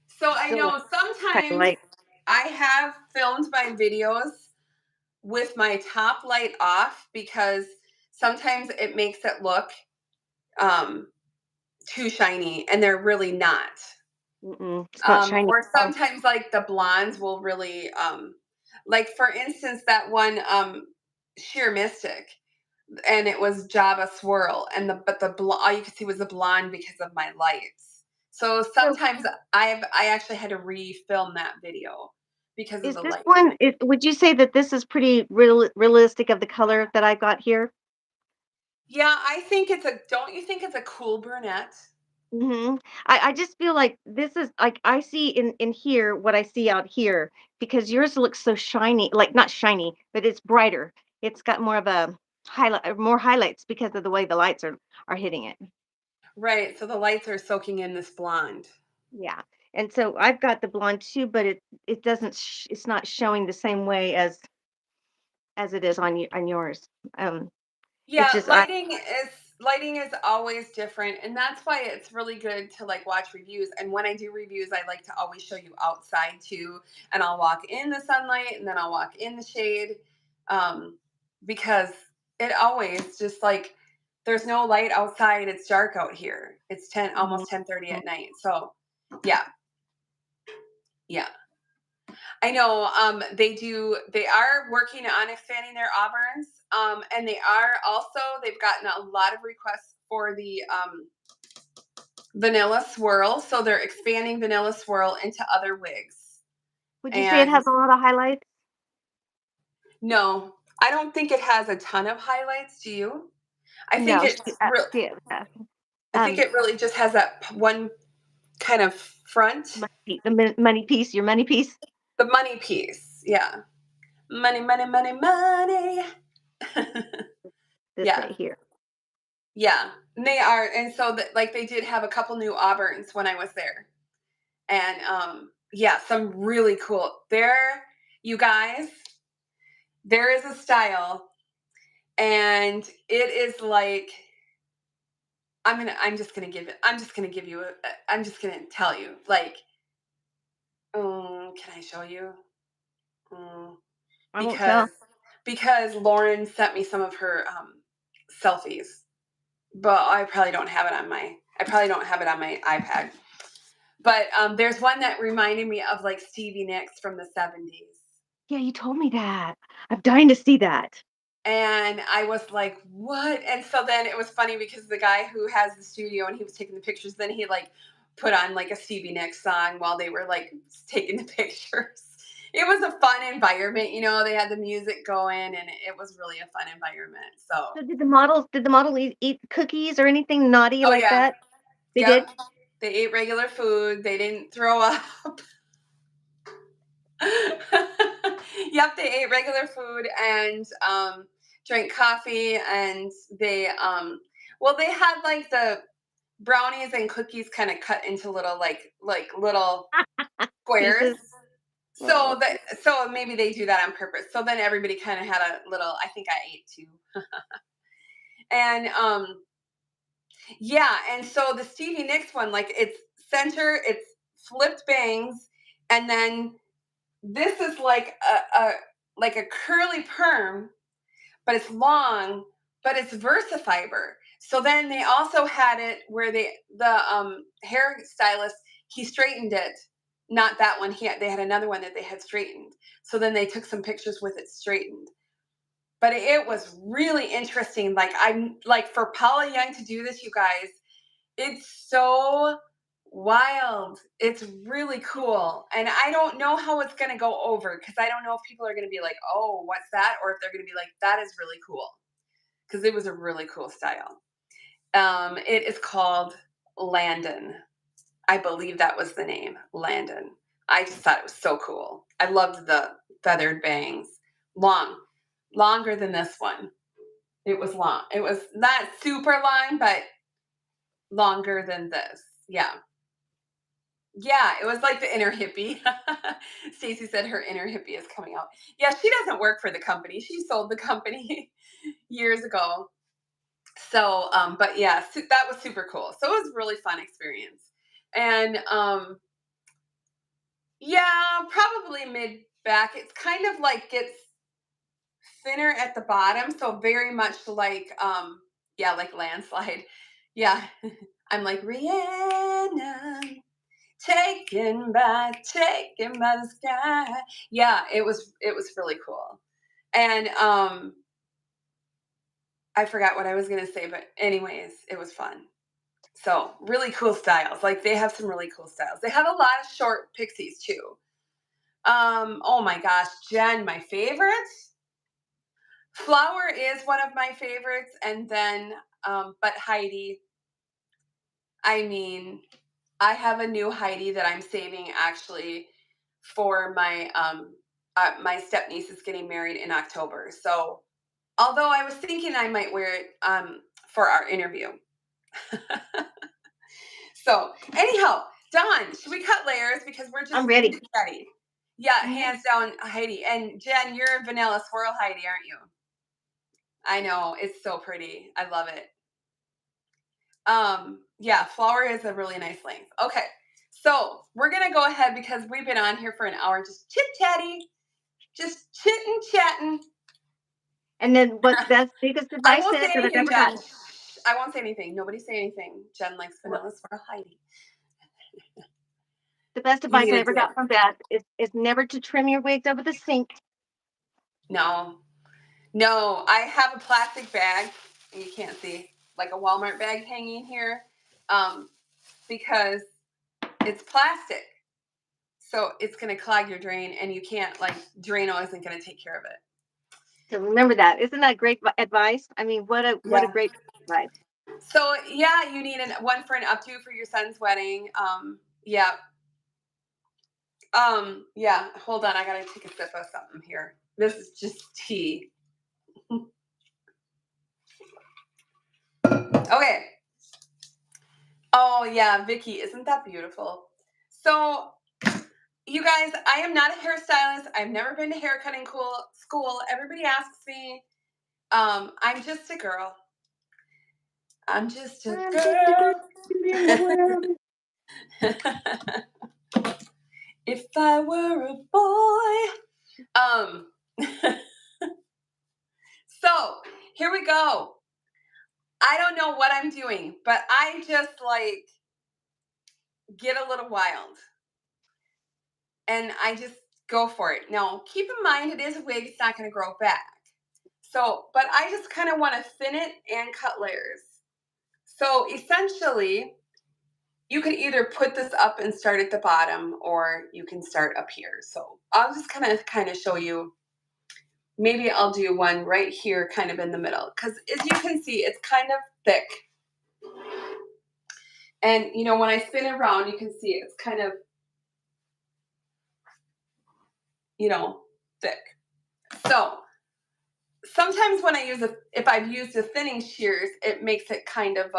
So I Still like know kind of sometimes light. I have filmed my videos with my top light off because sometimes it makes it look um, too shiny, and they're really not. Mm-mm, it's not shiny Or at all. sometimes like the blondes will really, like for instance, that one sheer mystic, and it was Java swirl, and all you could see was the blonde because of my lights. So So sometimes I actually had to refilm that video because of is the this light. one? Would you say that this is pretty realistic of the color that I got here? Yeah, I think it's a. Don't you think it's a cool brunette? I just feel like this is like I see in here what I see out here because yours looks so shiny, like not shiny, but it's brighter. It's got more of a highlight, more highlights because of the way the lights are hitting it. Right. So the lights are soaking in this blonde. Yeah. And so I've got the blonde too, but it doesn't it's not showing the same way as it is on on yours. It's Yeah, just I lighting is always different, and that's why it's really good to like watch reviews. And when I do reviews, I like to always show you outside too, and I'll walk in the sunlight and then I'll walk in the shade, um, because it always just like there's no light outside. It's dark out here. It's Mhm. almost 10:30 at night. So yeah, yeah. I know they are working on expanding their Auburns. And they've gotten a lot of requests for the vanilla swirl. So they're expanding vanilla swirl into other wigs. Would you say it And has a lot of highlights? no, I don't think it has a ton of highlights. Do you? I think No, it's real. I think um, it really just has that one kind of front, money piece, your money piece. the money piece. Yeah. Money, money, money, money. This Yeah. right here. Yeah, and they are, and so that like they did have a couple new Auburns when I was there, and yeah, some really cool. You guys, there is a style, and it is like I'm just gonna give you I'm just gonna tell you like Can I show you? Mm, I won't because tell. Lauren sent me some of her selfies, but I probably don't have it on my iPad. But there's one that reminded me of like Stevie Nicks from the 70s. Yeah, you told me that. I'm dying to see that. And I was like, what? And so then it was funny because the guy who has the studio and he was taking the pictures, then he like put on like a Stevie Nicks song while they were like taking the pictures. It was a fun environment, you know, they had the music going and it was really a fun environment. So, So did the model eat cookies or anything naughty oh like yeah. that? They did? Yep. They ate regular food. They didn't throw up. Yep, they ate regular food and drank coffee and they had like the brownies and cookies kind of cut into little like little squares. Pieces? Oh. So maybe they do that on purpose. So then everybody kind of had a little, I think I ate too. And yeah, and so the Stevie Nicks one, like it's flipped bangs, and then this is like a curly perm, but it's long, but it's Versafiber. So then they also had it where the hairstylist, he straightened it. Not that one. They had another one that they had straightened. So then they took some pictures with it straightened. But it was really interesting. Like I'm like for Paula Young to do this, you guys, it's so wild. It's really cool. And I don't know how it's going to go over because I don't know if people are going to be like, oh, what's that? Or if they're going to be like, that is really cool. Because it was a really cool style. It is called Landon. I believe that was the name, Landon. I just thought it was so cool. I loved the feathered bangs. Longer than this one. It was long. It was not super long, but longer than this. Yeah. Yeah, it was like the inner hippie. Stacy said her inner hippie is coming out. Yeah, she doesn't work for the company. She sold the company years ago. So, but yeah, that was super cool. So it was a really fun experience. And yeah, probably mid back. It's kind of like gets thinner at the bottom, so very much like yeah, like landslide. Yeah. I'm like Rihanna. Taken by the sky. Yeah, it was really cool. And I forgot what I was gonna say, but anyways, it was fun. So really cool styles. Like they have some really cool styles. They have a lot of short pixies too. Oh my gosh, Jen, my favorite. Flower is one of my favorites, and then but Heidi, I mean, I have a new Heidi that I'm saving actually for my step niece is getting married in October. So although I was thinking I might wear it for our interview. So anyhow, Dawn, should we cut layers because we're I'm just ready. ready? Yeah, All right. hands down, Heidi. And Jen, you're vanilla swirl Heidi, aren't you? I know it's so pretty. I love it. Yeah, flower is a really nice length. Okay, so we're gonna go ahead because we've been on here for an hour, just chit chatty, just chitting chatting. And then what's the best, biggest I advice won't that say I've anything, ever Jen. gotten? I won't say anything. Nobody say anything. Jen likes Well, vanilla swirl Heidi. the best You advice need I to ever do it. got from Beth is never to trim your wigs over the sink. No, no. I have a plastic bag. You can't see, like a Walmart bag hanging here, um, because it's plastic. So it's going to clog your drain, and you can't like Drano isn't going to take care of it. So remember that. Isn't that great advice? I mean, what a Yeah. great advice. So yeah, you need one for an updo for your son's wedding. Yeah. Yeah. Hold on, I gotta take a sip of something here. This is just tea. Okay. Oh yeah, Vicky, isn't that beautiful? So you guys, I am not a hairstylist. I've never been to haircutting school. Everybody asks me. I'm just a girl. I'm just a I'm just a girl girl. in the world. If I were a boy. So here we go. I don't know what I'm doing, but I just like get a little wild and I just go for it. Now, keep in mind it is a wig, it's not going to grow back. So, but I just kind of want to thin it and cut layers. So essentially, you can either put this up and start at the bottom or you can start up here. So I'll just kind of show you. Maybe I'll do one right here kind of in the middle because as you can see, it's kind of thick. And you know, when I spin it around, you can see it's kind of, you know, thick. So sometimes when I use if I've used a thinning shears, it makes it kind of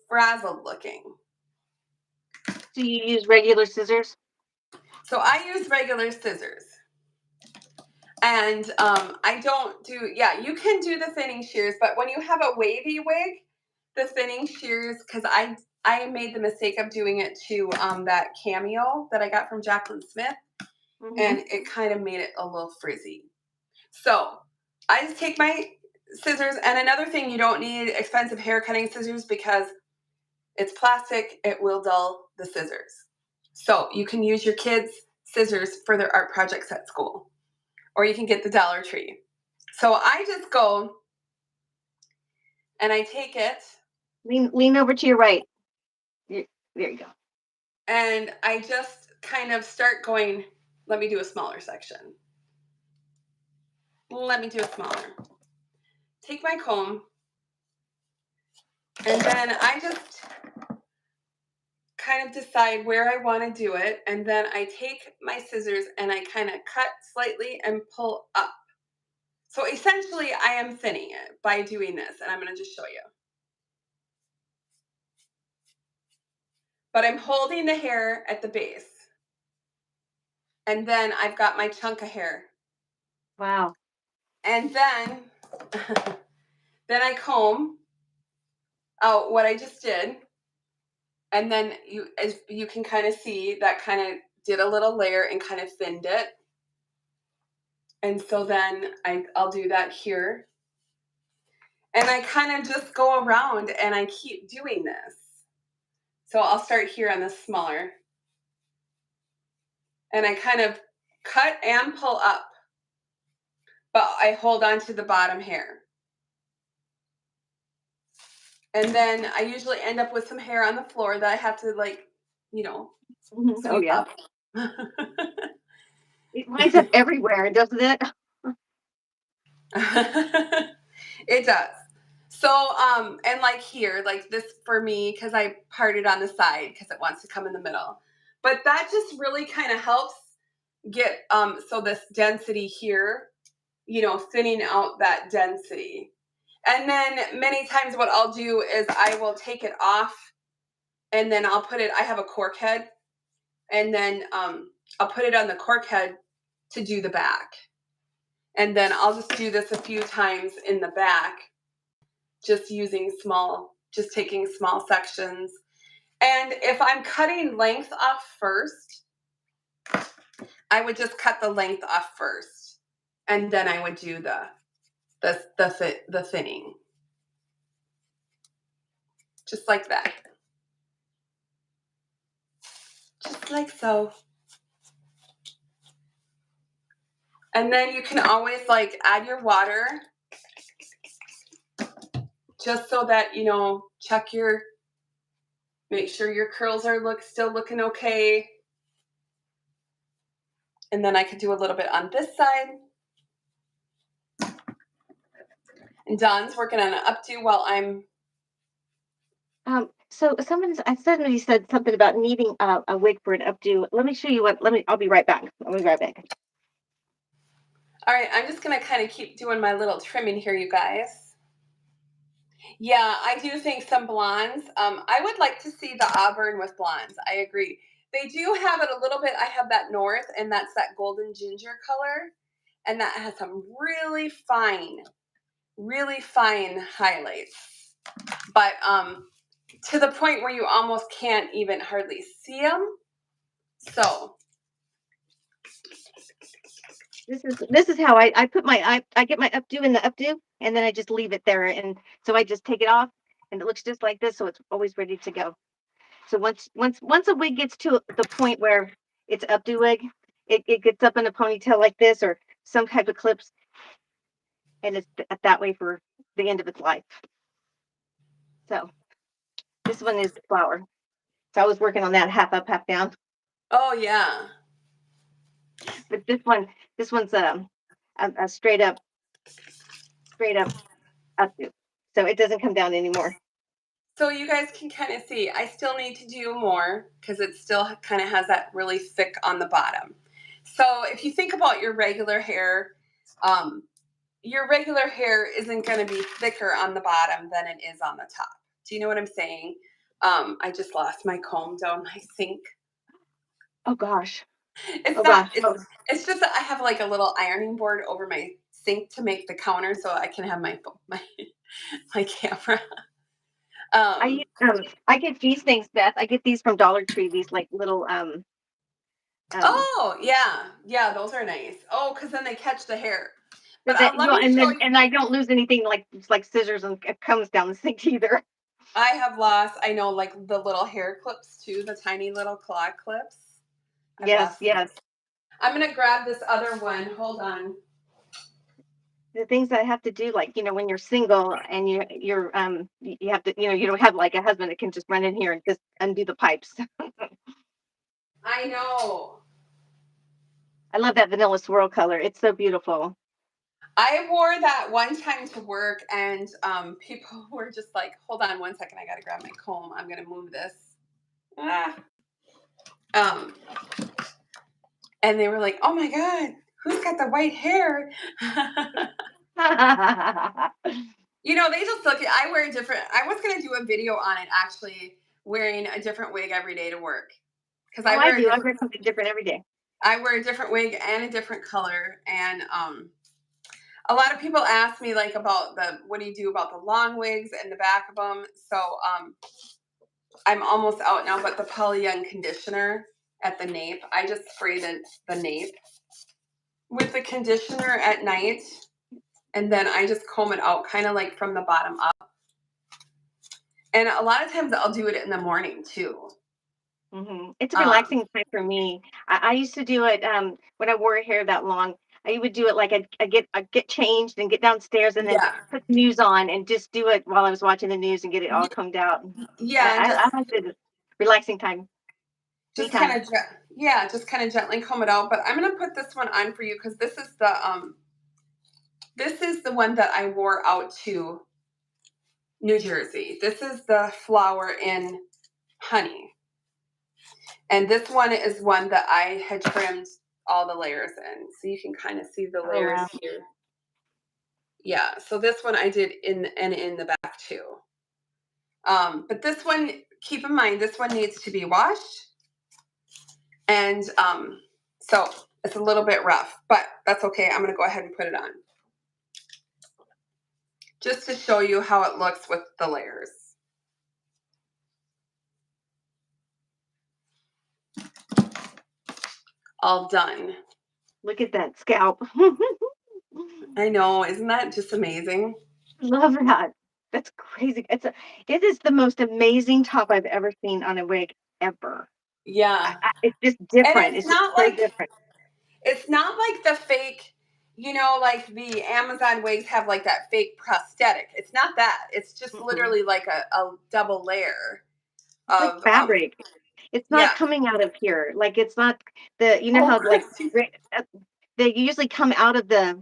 frazzled looking. So you use regular scissors? So I use regular scissors. And I don't do, yeah, you can do the thinning shears, but when you have a wavy wig, the thinning shears, because I made the mistake of doing it to that cameo that I got from Jaclyn Smith, and it kind of made it a little frizzy. So I just take my scissors, and another thing, you don't need expensive hair cutting scissors because it's plastic, it will dull the scissors. So you can use your kids' scissors for their art projects at school. Or you can get the Dollar Tree. So I just go and I take it. Lean over to your right. There you go. And I just kind of start going, let me do a smaller section. Let me do a smaller. Take my comb. And then I just kind of decide where I want to do it. And then I take my scissors and I kind of cut slightly and pull up. So essentially, I am thinning it by doing this. And I'm going to just show you. But I'm holding the hair at the base. And then I've got my chunk of hair. Wow. And then, then I comb out what I just did. And then as you can kind of see, that kind of did a little layer and kind of thinned it. And so then I'll do that here. And I kind of just go around and I keep doing this. So I'll start here on the smaller. And I kind of cut and pull up. But I hold on to the bottom hair. And then I usually end up with some hair on the floor that I have to, like, you know, sweep up. It winds up everywhere, doesn't it? It does. So, and like here, like this for me, because I parted on the side because it wants to come in the middle. But that just really kind of helps get, so this density here, you know, thinning out that density. And then many times what I'll do is I will take it off and then I'll put it, I have a cork head, and then I'll put it on the cork head to do the back. And then I'll just do this a few times in the back, just taking small sections. And if I'm cutting length off first, I would just cut the length off first. And then I would do the thinning. Just like that. Just like so. And then you can always like add your water just so that, you know, make sure your curls are still looking okay. And then I could do a little bit on this side. And Don's working on an updo while I'm. So somebody said something about needing a wig for an updo. Let me show you what. I'll be right back. I'll be right back. All right, I'm just gonna kind of keep doing my little trimming here, you guys. Yeah, I do think some blondes. I would like to see the auburn with blondes. I agree. They do have it a little bit. I have that north, and that's that golden ginger color, and that has some really fine highlights. But to the point where you almost can't even hardly see them. So this is how I put my I get my updo in the updo, and then I just leave it there, and so I just take it off, and it looks just like this, so it's always ready to go. So once a wig gets to the point where it's updo wig, it gets up in a ponytail like this or some type of clips, and it's that way for the end of its life. So this one is flower. So I was working on that half up, half down. oh yeah. But this one's a straight up updo. So it doesn't come down anymore. So you guys can kind of see, I still need to do more because it still kind of has that really thick on the bottom. So if you think about um, your regular hair isn't going to be thicker on the bottom than it is on the top. Do you know what I'm saying? I just lost my comb down my sink. Oh gosh. It's Oh not, gosh. Oh, it's just that I have like a little ironing board over my sink to make the counter so I can have my, my camera. Um, I get these things, Beth. I get these from Dollar Tree. These like little um. Oh, yeah. Yeah, those are nice. Oh, because then they catch the hair. But That let you me and show then you. and I don't lose anything like it's like scissors and it comes down the sink either. I have lost, I know, like the little hair clips too, the tiny little claw clips. I've Yes, lost yes. those. I'm going to grab this other one. Hold on. The things I have to do, like when you're single and you have to you don't have like a husband that can just run in here and just undo the pipes. I know. I love that vanilla swirl color. It's so beautiful. I wore that one time to work, and people were just like, hold on one second. I got to grab my comb. I'm going to move this. Ah. Um, and they were like, oh my God, who's got the white hair? They just look. I wear a different. I was gonna do a video on it actually, wearing a different wig every day to work because Oh, I do. I wear something different every day. I wear a different wig and a different color, and a lot of people ask me like about what do you do about the long wigs and the back of them. So I'm almost out now, but the Paula Young conditioner at the nape, I just spray the nape with the conditioner at night, and then I just comb it out kind of like from the bottom up. And a lot of times I'll do it in the morning too. It's a Um, relaxing time for me. I used to do it when I wore hair that long. I would do it like I get changed and get downstairs and then yeah, put the news on and just do it while I was watching the news and get it all combed out. yeah, and I like it. Relaxing time, me just kind time. of yeah, just kind of gently comb it out. But I'm gonna put this one on for you because this is the one that I wore out to New Jersey. This is the flower in honey, and this one is one that I had trimmed all the layers in, so you can kind of see the Oh layers wow. here. Yeah, so this one I did in the back too. But this one, keep in mind, this one needs to be washed. And so it's a little bit rough, but that's okay. I'm going to go ahead and put it on just to show you how it looks with the layers. All done. Look at that scalp. I know. Isn't that just amazing? Love that. That's crazy. It is the most amazing top I've ever seen on a wig ever. Yeah. It's just And different. It's just so different. it's not like the fake, like the Amazon wigs have like that fake prosthetic. It's not that. It's just Mm-mm. literally like a double layer It's like of fabric. It's not yeah. coming out of here. Like it's not Oh, how like Christy. they usually come out of the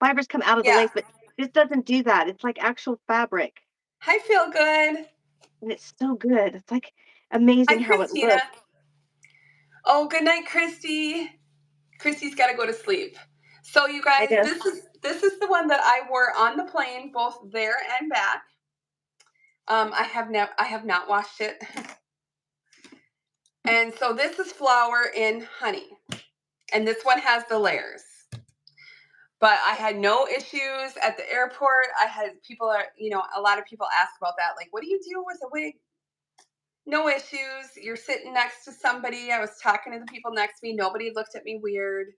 fibers come out of the Yeah. lace, but this doesn't do that. It's like actual fabric. I feel good. And it's so good. It's like Hi, amazing how it Christina. looks. Oh, good night, Christy. Christy's got to go to sleep. So you I guys, know. this is the one that I wore on the plane, both there and back. I have not washed it, and so this is flour in honey, and this one has the layers. But I had no issues at the airport. I had people are, a lot of people ask about that. Like, what do you do with a wig? No issues. You're sitting next to somebody. I was talking to the people next to me. Nobody looked at me weird.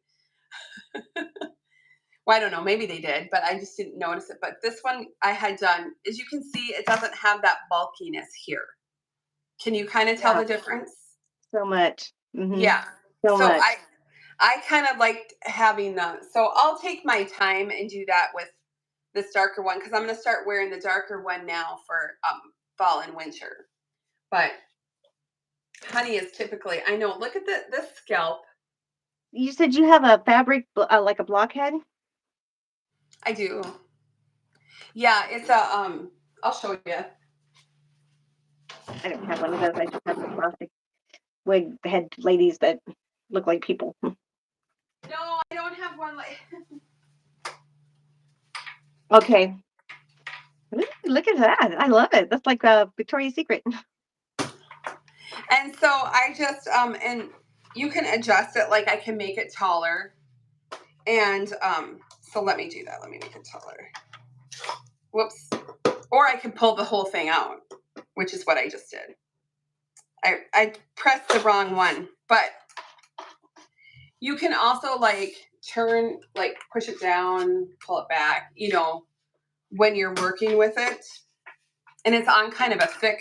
Well, I don't know. Maybe they did, but I just didn't notice it. But this one I had done, as you can see, it doesn't have that bulkiness here. Can you kind of tell Yeah, the difference? so much. Yeah. So So much. I kind of liked having the. So I'll take my time and do that with this darker one because I'm going to start wearing the darker one now for fall and winter. But honey is typically, I know. Look at this scalp. You said you have a fabric, like a blockhead? I do. Yeah, it's a I'll show you. I don't have one of those. I just have the plastic wig head ladies that look like people. No, I don't have one like. Okay. Ooh, look at that. I love it. That's like a Victoria's Secret. And so I just and you can adjust it. Like I can make it taller, and so let me do that. Let me make it taller. Whoops. Or I can pull the whole thing out, which is what I just did. I pressed the wrong one, but you can also like turn, like push it down, pull it back, when you're working with it. And it's on kind of a thick.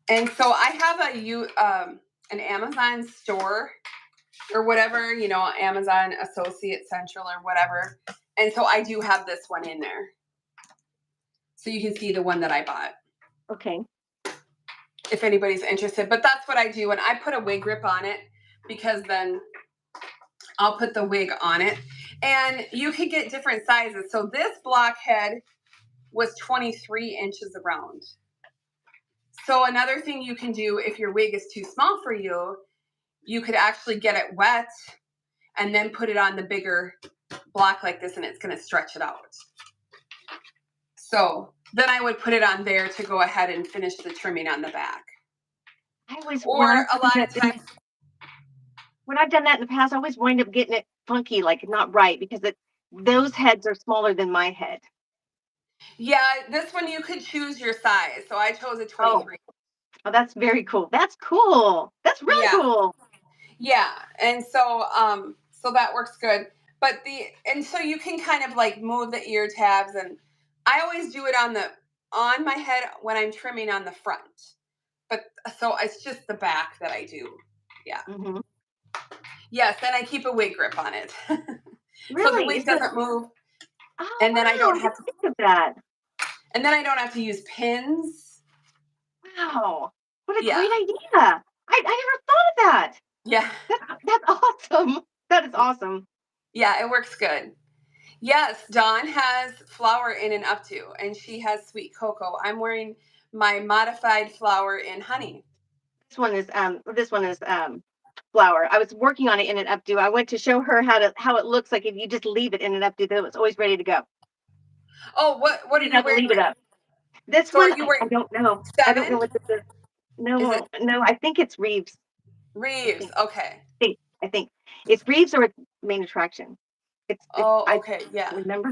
And so I have an Amazon store or whatever, Amazon Associate Central or whatever. And so I do have this one in there. So you can see the one that I bought. Okay. If anybody's interested. But that's what I do. And I put a wig grip on it because then I'll put the wig on it. And you can get different sizes. So this blockhead was 23 inches around. So another thing you can do if your wig is too small for you, you could actually get it wet and then put it on the bigger block like this and it's going to stretch it out. So then I would put it on there to go ahead and finish the trimming on the back. When Or a lot of times, when I've done that in the past, I always wind up getting it funky, like not right, because those heads are smaller than my head. yeah, this one you could choose your size. So I chose a Oh, 23. oh, that's very cool. That's cool. That's really Yeah. cool. Yeah. And so that works good. But so you can kind of like move the ear tabs, and I always do it on my head when I'm trimming on the front. But so it's just the back that I do. Yeah. Mm-hmm. Yes, and I keep a wig grip on it. So the Really? wig doesn't move, Oh and then I wow, don't I have didn't think of that. to use pins. Wow, what a Yeah. great idea. I never thought of that. Yeah. That's awesome. That is awesome. Yeah, it works good. Yes, Dawn has flour in an Updo, and she has sweet cocoa. I'm wearing my modified flour in honey. This one is flour. I was working on it in an updo. I went to show her how it looks like if you just leave it in an updo, then it's always ready to go. Oh, what Put are it you up and wearing? leave it up. This So are one, you I wearing don't know. I don't know 7? what this is. Is it No, I think it's Reeves. I Reeves? think. Okay. I think it's Reeves or it's Main Attraction. It's Oh, I okay. Yeah. remember.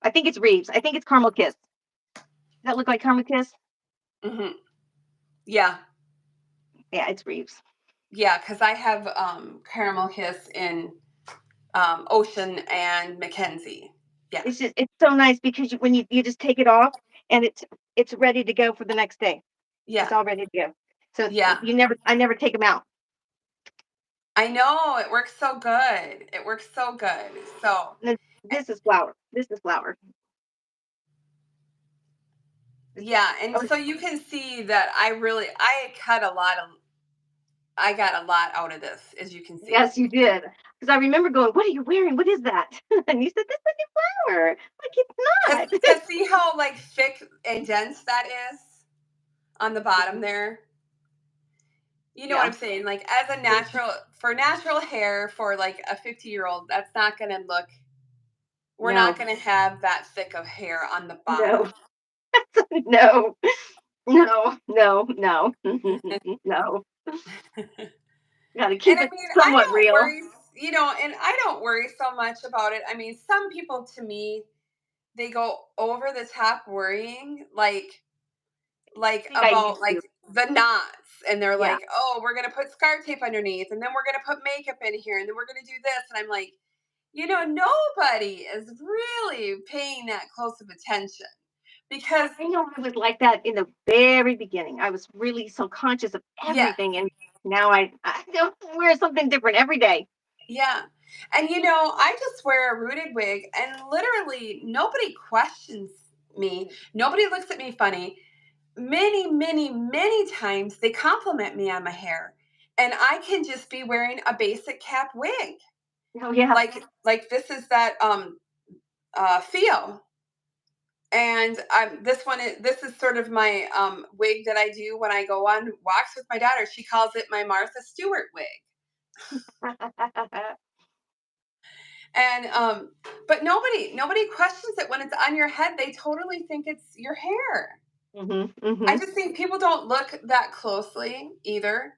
I think it's Reeves. I think it's Caramel Kiss. Does that look like Caramel Kiss? Mhm. Yeah. Yeah, it's Reeves. Yeah, cuz I have caramel hiss in Ocean and Mackenzie. Yeah. It's so nice because when you just take it off and it's ready to go for the next day. Yeah. It's all ready to go. So Yeah. I never take them out. I know, it works so good. It works so good. So, And then this is flour. This is flour. This is, yeah, and oh, so you can see that I got a lot out of this, as you can see. yes, you did. Because I remember going, "What are you wearing? What is that?" And you said, "This is a flour." Like it's Cause, not. cause see how like thick and dense that is on the bottom Mhm. there? You know what Yeah. I'm saying? Like as a for natural hair for like a 50-year-old, that's not gonna look, we're not No. gonna have that thick of hair on the No. bottom. No. No. No. No. No. Got to And keep I it mean, I somewhat don't real. worry. and I don't worry so much about it. I mean, some people to me, they go over the top worrying, like I think I about used like to. the knots, and they're Yeah. like, "Oh, we're going to put scar tape underneath, and then we're going to put makeup in here, and then we're going to do this." And I'm like, nobody is really paying that close of attention because I know I was like that in the very beginning. I was really so conscious of yes, everything, and now I don't wear something different every day. yeah. And I just wear a rooted wig and literally nobody questions me. Nobody looks at me funny. Many, many, many times they compliment me on my hair. And I can just be wearing a basic cap wig. Oh yeah. Like this is that Theo. And this is sort of my wig that I do when I go on walks with my daughter. She calls it my Martha Stewart wig. And but nobody questions it when it's on your head. They totally think it's your hair. Mhm. I Mhm. just think people don't look that closely either.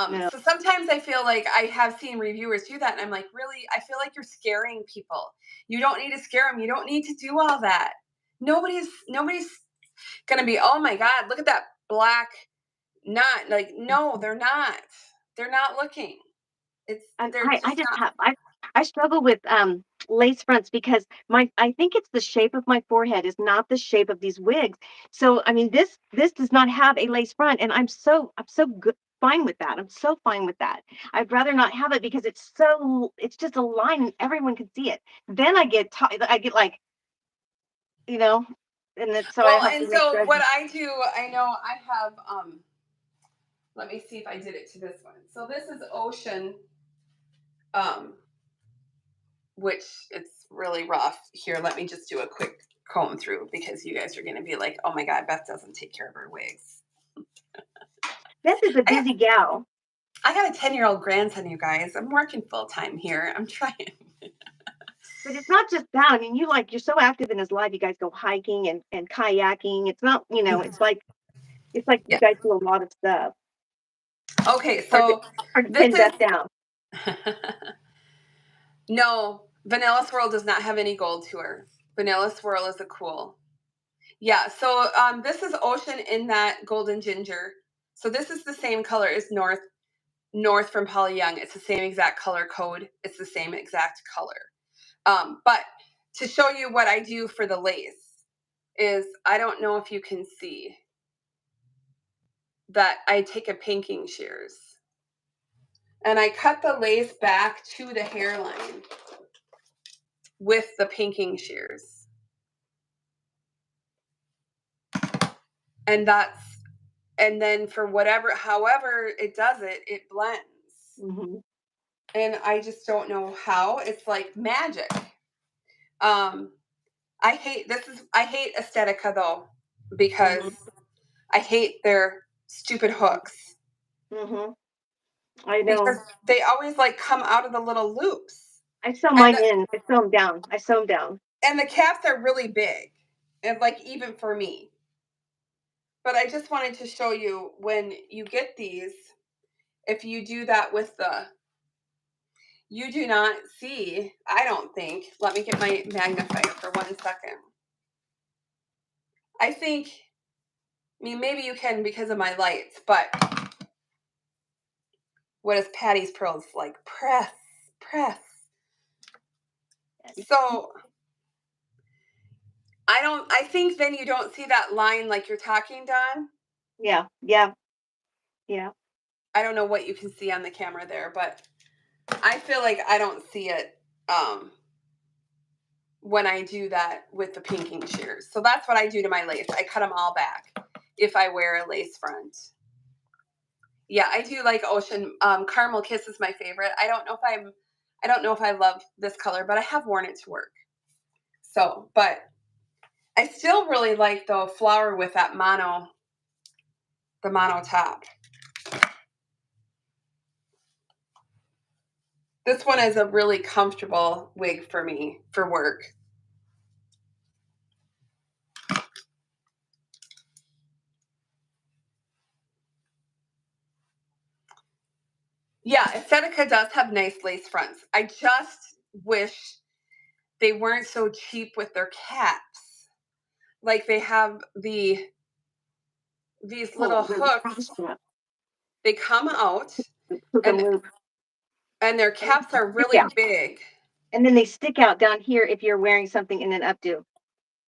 No. So sometimes I feel like I have seen reviewers do that, and I'm like, really, I feel like you're scaring people. You don't need to scare them. You don't need to do all that. Nobody's gonna be, oh my god, look at that black knot. Like, no, they're not. They're not looking. It's And they're I just just not. have I struggle with lace fronts because my I think it's the shape of my forehead is not the shape of these wigs. So I mean this does not have a lace front, and I'm so good fine with that. I'm so fine with that. I'd rather not have it because it's just a line and everyone can see it. Then I get like, you know, and then so I Well, have to and make so sure I what I do, I know I have let me see if I did it to this one. So this is Ocean, um, which it's really rough. Here, let me just do a quick comb through because you guys are gonna be like, oh my god, Beth doesn't take care of her wigs. Beth is a I busy gal. I got a 10-year-old grandson, you guys. I'm working full time here. I'm trying. But it's not just that. I mean, you're so active in his life. You guys go hiking and kayaking. It's not, it's like you Yeah. guys do a lot of stuff. Okay, Hard to so hard to this pin is Beth down. no, Vanilla Swirl does not have any gold to her. Vanilla Swirl is a cool. Yeah, so this is Ocean in that golden ginger. So this is the same color as North from Paula Young. It's the same exact color code. It's the same exact color. But to show you what I do for the lace is, I don't know if you can see that I take a pinking shears and I cut the lace back to the hairline with the pinking shears. And then for however it does it, it blends. Hmm. And I just don't know how. It's like magic. Um, I hate Aesthetica though, because Hmm. I hate their stupid hooks Hmm. I because know. they always like come out of the little loops. I sew And mine in. I sew them down. I sew them down. the caps are really big. And like even for me. But I just wanted to show you when you get these, if you do that with you do not see, I don't think. Let me get my magnifier for 1 second. I think, I mean, maybe you can because of my lights, but what is Patty's Pearls like? Press. So I think then you don't see that line like you're talking, Don. Yeah. Yeah. Yeah. I don't know what you can see on the camera there, but I feel like I don't see it when I do that with the pinking shears. So that's what I do to my lace. I cut them all back if I wear a lace front. Yeah, I do like Ocean. Caramel Kiss is my favorite. I don't know if I love this color, but I have worn it to work. So, but I still really like the flower with that the mono top. This one is a really comfortable wig for me for work. Yeah, Estetica does have nice lace fronts. I just wish they weren't so cheap with their caps. Like they have these little hooks. They come out Hook and and loop. and their And caps are stick really out. big. And then they stick out down here if you're wearing something in an updo.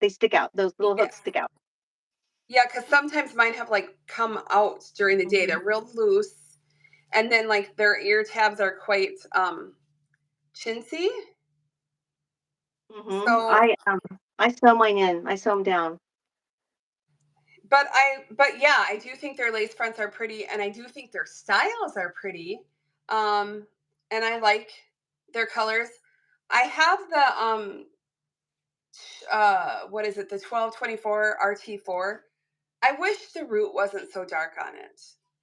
They stick out. Those little Yeah. hooks stick out. Yeah, because sometimes mine have like come out during the day. They're real loose. And then like their ear tabs are quite chintzy. So I sew mine in. I sew them down. but yeah, I do think their lace fronts are pretty, and I do think their styles are pretty. Um, and I like their colors. I have the what is it? The 1224 RT4. I wish the root wasn't so dark on it.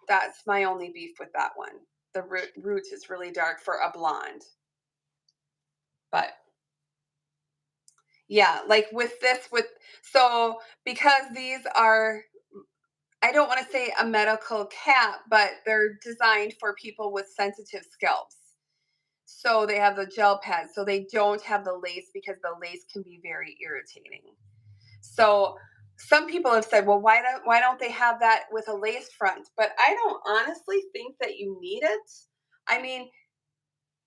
That's my only beef with that one. The root is really dark for a blonde. But yeah, like with this so because these are, I don't want to say a medical cap, but they're designed for people with sensitive scalps. So they have the gel pads, so they don't have the lace because the lace can be very irritating. So some people have said, well, why don't they have that with a lace front? But I don't honestly think that you need it. I mean,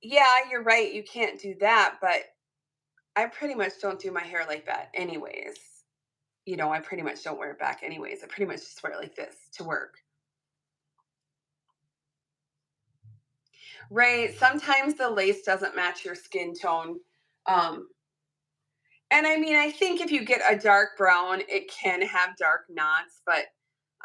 yeah, you're right, you can't do that, but I pretty much don't do my hair like that anyways. I pretty much don't wear it back anyways. I pretty much just wear it like this to work. Right. Sometimes the lace doesn't match your skin tone. Um, and I mean, I think if you get a dark brown, it can have dark knots, but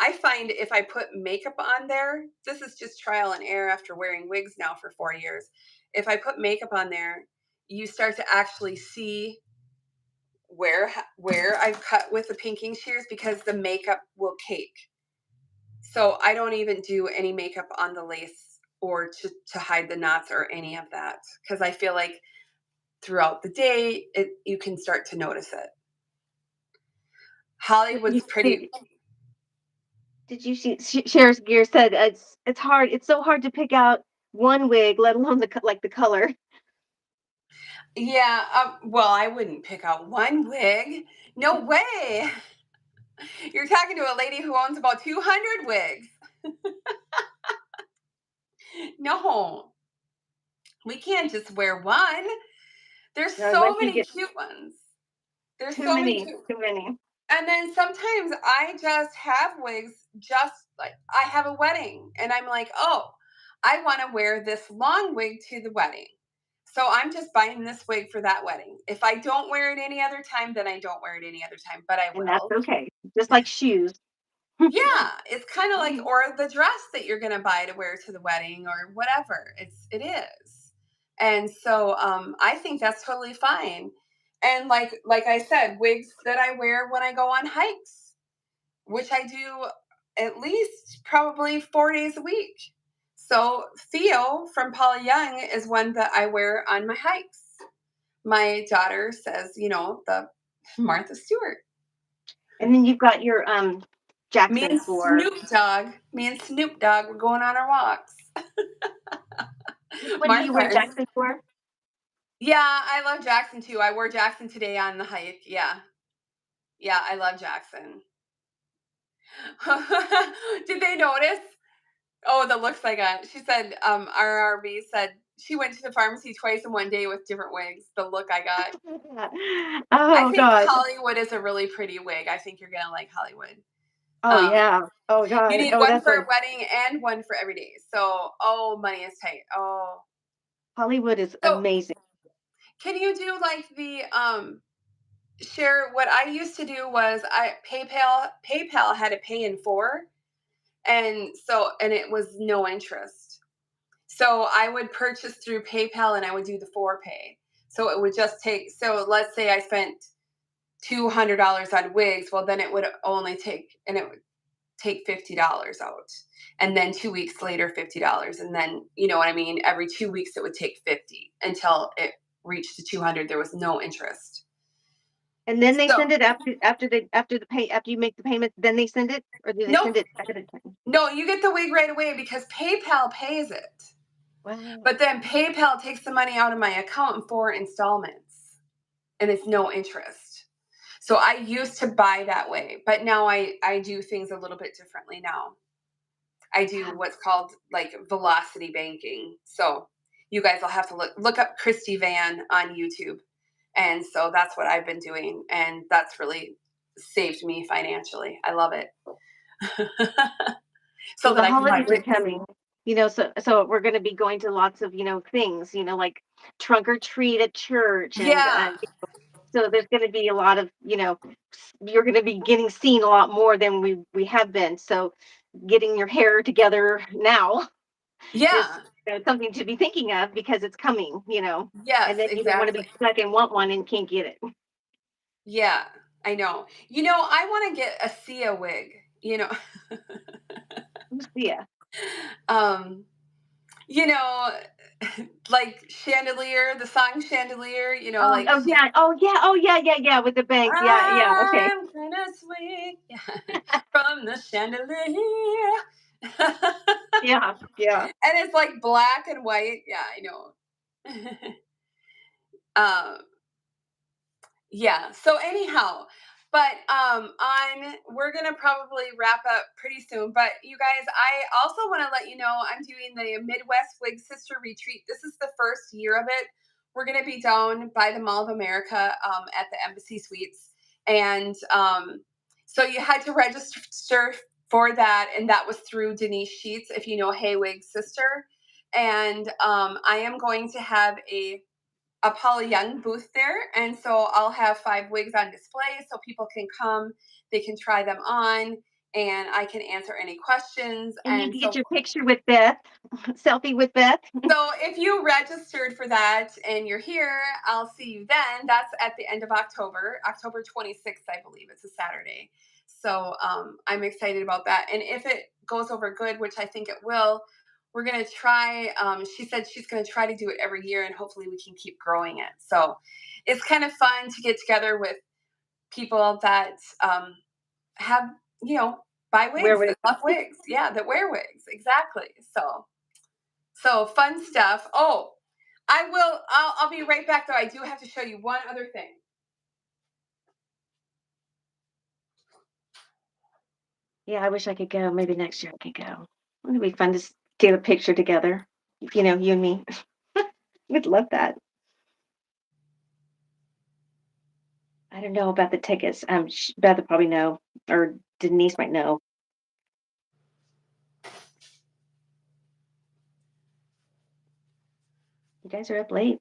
I find if I put makeup on there, this is just trial and error after wearing wigs now for 4 years. If I put makeup on there, you start to actually see where I've cut with the pinking shears because the makeup will cake. So I don't even do any makeup on the lace or to hide the knots or any of that because I feel like throughout the day you can start to notice it. Hollywood's pretty. Did you see Cher's Gear said it's hard. It's so hard to pick out one wig, let alone the color. Yeah, well, I wouldn't pick out one wig. No way. You're talking to a lady who owns about 200 wigs. No, we can't just wear one. There's No, so unless you many get cute ones. There's too so many many, cute. too many. And then sometimes I just have wigs, just like I have a wedding and I'm like, oh, I want to wear this long wig to the wedding. So I'm just buying this wig for that wedding. If I don't wear it any other time, then I don't wear it any other time, but I And that's will. okay. Just like shoes. Yeah, it's kind of like, or the dress that you're going to buy to wear to the wedding or whatever. It is. And so I think that's totally fine. And like I said, wigs that I wear when I go on hikes, which I do at least probably 4 days a week. So Theo from Paula Young is one that I wear on my hikes. My daughter says, the Martha Stewart. And then you've got your Me Jackson and 4. Snoop Dogg were going on our walks. Which one do you wear Martha. Jackson for? Yeah, I love Jackson too. I wore Jackson today on the hike. Yeah. Yeah, I love Jackson. Did they notice? Oh, the looks I got. She said, RRB said she went to the pharmacy twice in one day with different wigs. The look I got. I Oh think God. Hollywood is a really pretty wig. I think you're gonna like Hollywood. Oh yeah. Oh You God. need Oh, one that's for a a wedding and one for every day. So, oh, money is tight. Oh, Hollywood is so amazing. can you do like the share? What I used to do was I PayPal had a pay in four, and it was no interest. So I would purchase through PayPal and I would do the four pay. So it would just take. So let's say I spent $200 on wigs. Well, then it would only take, and it would take $50 out, and then 2 weeks later $50, and then you know what I mean. Every 2 weeks it would take 50 until it reached the 200. There was no interest. And then they So send it after you make the payment, then they send it, or do they no, send it ahead of time? no, you get the wig right away because PayPal pays it. Wow. But then PayPal takes the money out of my account in 4 installments, and it's no interest. So I used to buy that way, but now I do things a little bit differently now. I do Wow. what's called like velocity banking. So you guys will have to look up Christy Van on YouTube. And so that's what I've been doing, and that's really saved me financially. I love it. So Well, that the I can buy holidays are wigs. coming, so we're gonna be going to lots of, things, like trunk or treat at church, and, Yeah. so there's gonna be a lot of, you're gonna be getting seen a lot more than we have been. So getting your hair together now is, Yeah. something to be thinking of because it's coming, and Yes, then you don't want to exactly. be stuck and want one and can't get it. Yeah, I know. I want to get a Sia wig, you know. Yeah. um, you know, like Chandelier, the song Chandelier, Oh, like oh she yeah. Oh yeah. Oh yeah. Yeah. Yeah. With the bangs. Yeah. Yeah. Okay. I'm gonna swing from the chandelier. Yeah. Yeah. And it's like black and white. Yeah, I know. um, yeah. So anyhow, but on we're gonna probably wrap up pretty soon. But you guys, I also want to let you know I'm doing the Midwest Wig Sister Retreat. This is the first year of it. We're gonna be down by the Mall of America at the Embassy Suites, and so you had to register for that, and that was through Denise Sheets, if you know Hey Wig Sister. And I am going to have a Paula Young booth there. And so I'll have 5 wigs on display so people can come, they can try them on, and I can answer any questions. And you And can get so your picture with Beth, selfie with Beth. if you registered for that and you're here, I'll see you then. That's at the end of October, October 26th, I believe. It's a Saturday. So I'm excited about that. And if it goes over good, which I think it will, we're going to try. She said she's going to try to do it every year, and hopefully we can keep growing it. So it's kind of fun to get together with people that have, you know, buy Where wigs, would that love wigs. Yeah, that wear wigs. Exactly. So fun stuff. Oh, I'll be right back though. I do have to show you one other thing. Yeah, I wish I could go. Maybe next year I could go. It'd be fun to get a picture together. You and me. We'd love that. I don't know about the tickets. Beth will probably know, or Denise might know. You guys are up late.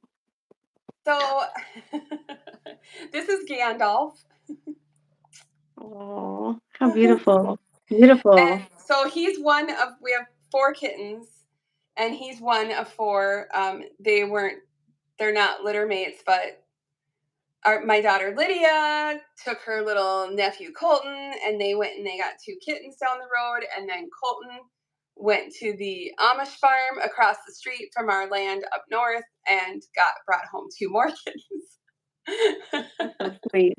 So this is Gandalf. Oh, how beautiful. Beautiful. And so we have 4 kittens, and he's one of 4. They're not litter mates, but my daughter Lydia took her little nephew Colton, and they went and they got 2 kittens down the road, and then Colton went to the Amish farm across the street from our land up north and got brought home 2 more kittens. That's so sweet.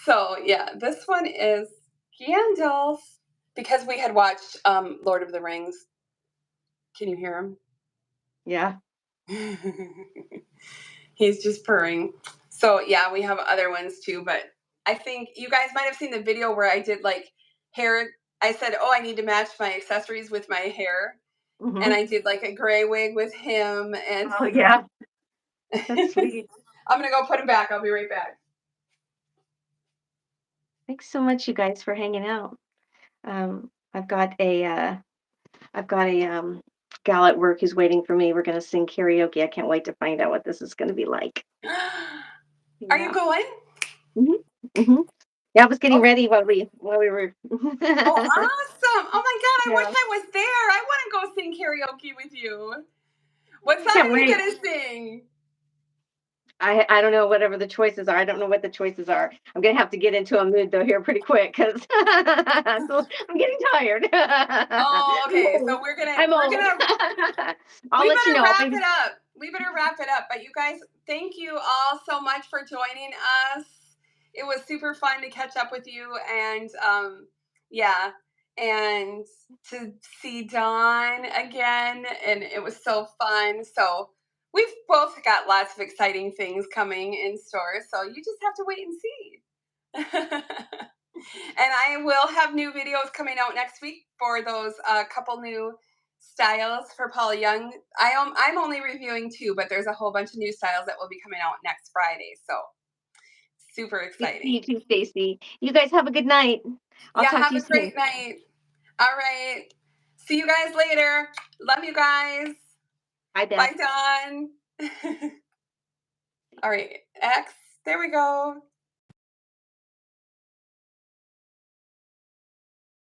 So yeah, this one is Gandalf because we had watched Lord of the Rings. Can you hear Yeah. him? He's just purring. So yeah, we have other ones too, but I think you guys might have seen the video where I did like hair. I said, "Oh, I need to match my accessories with my hair," and Hmm. I did like a gray wig with him. And Oh yeah. That's sweet. I'm gonna go put him back. I'll be right back. Thanks so much, you guys, for hanging out. I've got a gal at work who's waiting for me. We're gonna sing karaoke. I can't wait to find out what this is gonna be like. Are you Yeah. going? Hmm. Hmm. Yeah, I was getting Oh, ready while we were. oh, awesome! Oh my God, I wish Yeah. I was there. I want to go sing karaoke with you. What song Can't are you wait. gonna sing? I don't know whatever the choices are. I don't know what the choices are. I'm gonna have to get into a mood though here pretty quick because I'm getting tired. Oh, I'm okay. old. So we're gonna I'm we're old. gonna I'll we let you better know. wrap Maybe it up. We better wrap it up. But you guys, thank you all so much for joining us. It was super fun to catch up with you, and yeah. and to see Dawn again, and it was so fun. So we've both got lots of exciting things coming in store. So you just have to wait and see. And I will have new videos coming out next week for those couple new styles for Paula Young. I'm only reviewing two, but there's a whole bunch of new styles that will be coming out next Friday. So super Good to see you exciting. too, Stacy. You guys have a good night. I'll Yeah, talk to have you a soon. great night. All right. See you guys later. Love you guys. Bye, Beth. Bye, Dawn. All right. X. There we go.